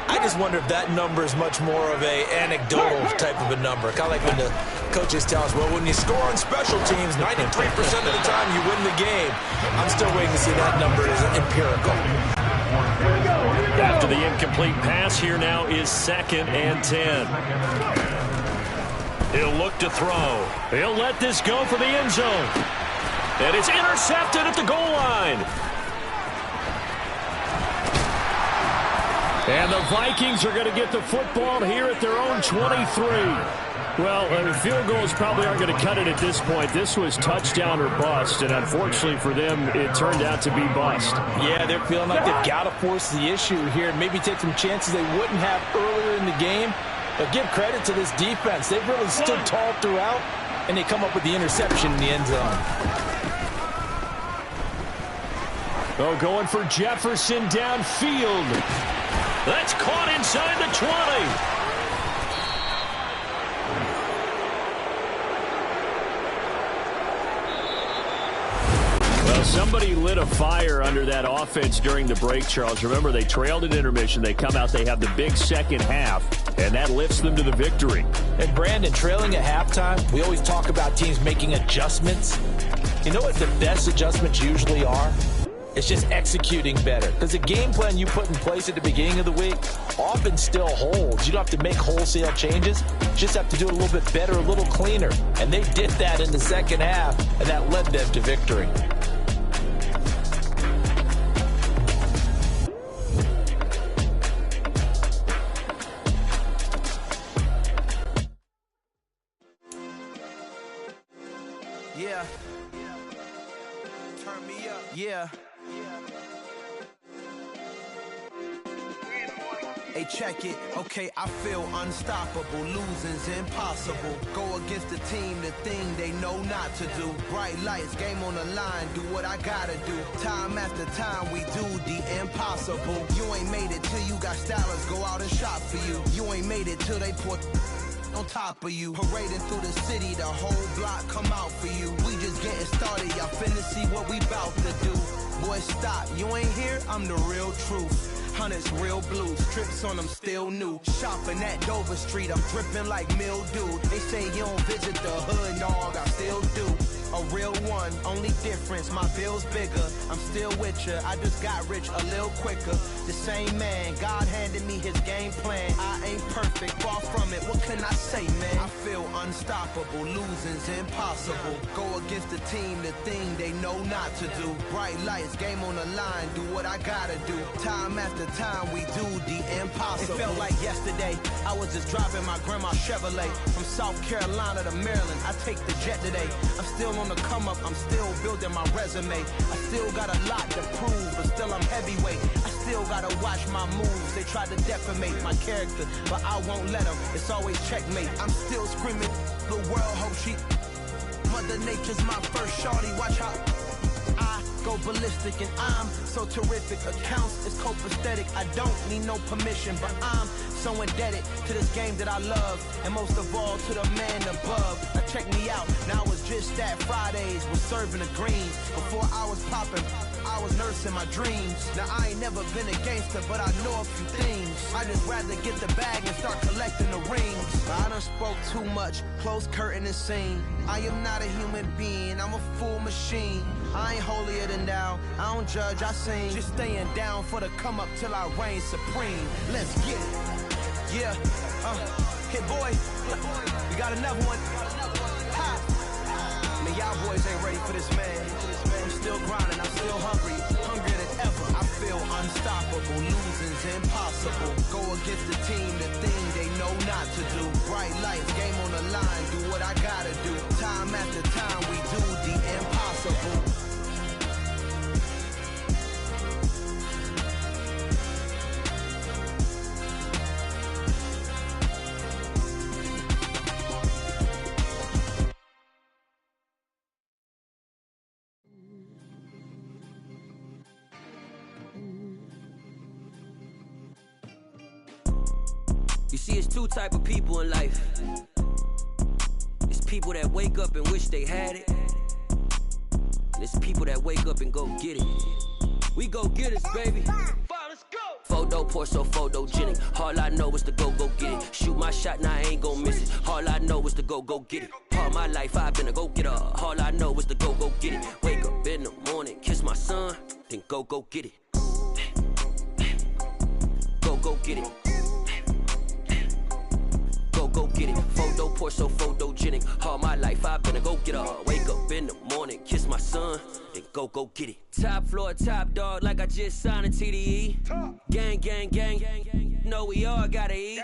I just wonder if that number is much more of a anecdotal type of a number. Kind of like when the coaches tell us, well, when you score on special teams, 93% of the time you win the game. I'm still waiting to see that number is empirical. After the incomplete pass, here now is 2nd and 10. He'll look to throw. He'll let this go for the end zone. And it's intercepted at the goal line. And the Vikings are going to get the football here at their own 23. Well, field goals probably aren't going to cut it at this point. This was touchdown or bust, and unfortunately for them, it turned out to be bust. Yeah, they're feeling like they've got to force the issue here and maybe take some chances they wouldn't have earlier in the game. But give credit to this defense. They've really stood tall throughout, and they come up with the interception in the end zone. Oh, going for Jefferson downfield. That's caught inside the 20. Somebody lit a fire under that offense during the break, Charles. Remember, they trailed at intermission. They come out, they have the big second half, and that lifts them to the victory. And, Brandon, trailing at halftime, we always talk about teams making adjustments. You know what the best adjustments usually are? It's just executing better. Because the game plan you put in place at the beginning of the week often still holds. You don't have to make wholesale changes. You just have to do it a little bit better, a little cleaner. And they did that in the second half, and that led them to victory. Yeah. Hey, check it. Okay, I feel unstoppable. Losing's impossible. Go against the team, the thing they know not to do. Bright lights, game on the line. Do what I gotta do. Time after time, we do the impossible. You ain't made it till you got stylers go out and shop for you. You ain't made it till they put on top of you. Parading through the city, the whole block come out for you. We just getting started, y'all finna see what we bout to do. Boy, stop, you ain't here, I'm the real truth. Hunters, real blue, strips on them still new. Shopping at Dover Street, I'm dripping like mildew. They say you don't visit the hood, dog, I still do. A real one, only difference, my bill's bigger. I'm still with ya, I just got rich a little quicker. The same man, God handed me his game plan. I ain't perfect, far from it, what can I say, man? I feel unstoppable, losing's impossible. Go against the team, the thing they know not to do. Bright lights, game on the line, do what I gotta do. Time after time, we do the impossible. It felt like yesterday, I was just driving my grandma's Chevrolet. From South Carolina to Maryland, I take the jet today. I'm still on the come up, I'm still building my resume. I still got a lot to prove, but still I'm heavyweight. I still gotta watch my moves. They try to defamate my character, but I won't let them. It's always checkmate. I'm still screaming, the world hope she. Mother Nature's my first shorty, watch how I go ballistic, and I'm so terrific. Accounts is copacetic. I don't need no permission, but I'm so indebted to this game that I love, and most of all to the man above. Now check me out, now it's just that Fridays was serving the greens. Before I was popping, I was nursing my dreams. Now I ain't never been a gangster, but I know a few things. I just rather get the bag and start collecting the rings. I done spoke too much, close curtain and scene. I am not a human being, I'm a full machine. I ain't holier than thou, I don't judge, I sing. Just staying down for the come up till I reign supreme. Let's get it. Yeah, hey boy, we got another one. Ha. Man, y'all boys ain't ready for this, man. I'm still grinding, I'm still hungry, hungrier than ever. I feel unstoppable, losing's impossible. Go against the team, the thing they know not to do. Bright lights, game on the line, do what I gotta do. Time after time, we do the impossible. You see, it's two type of people in life. It's people that wake up and wish they had it. And it's people that wake up and go get it. We go get it, baby. Let's go. Photo pour so photogenic. All I know is to go get it. Shoot my shot, now I ain't gon' miss it. All I know is to go get it. All my life I've been a go-getter. All I know is to go get it. Wake up in the morning, kiss my son, then go get it. Go get it. Go get it. Photo pour so photogenic. All my life I've been a go-getter. Wake up in the morning, kiss my son, then go get it. Top floor, top dog, like I just signed a TDE. Gang, gang, gang, gang. Know we all gotta eat.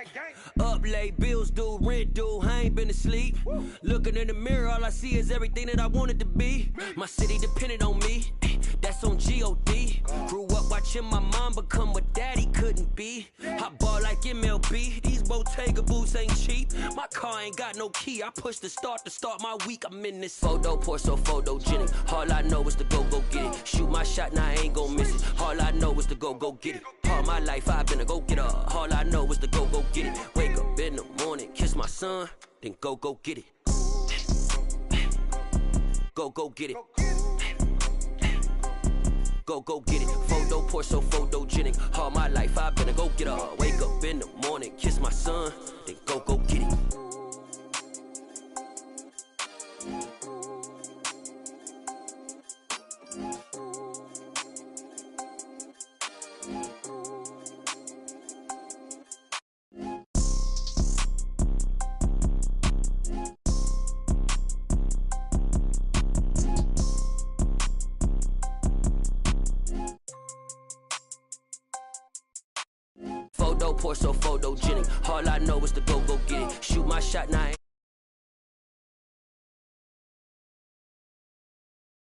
Up late, bills due, rent due, I ain't been asleep. Looking in the mirror, all I see is everything that I wanted to be. My city depended on me, that's on G.O.D. Grew up watching my mom become what daddy couldn't be. I ball like MLB, these Bottega boots ain't cheap. My car ain't got no key, I push the start to start my week. I'm in this photo pour so photogenic. All I know is to go get it. Shoot my shot, now I ain't gon' miss it. All I know is to go get it. All my life I've been a go-getter. All I know is to go get it. Wake up in the morning, kiss my son, then go get it. Go get it. Go get it. Photo pour so photogenic. All my life I've been a go-getter. Wake up in the morning, kiss my son, then go get it. Photo pour so photogenic. All I know is to go get it. Shoot my shot, now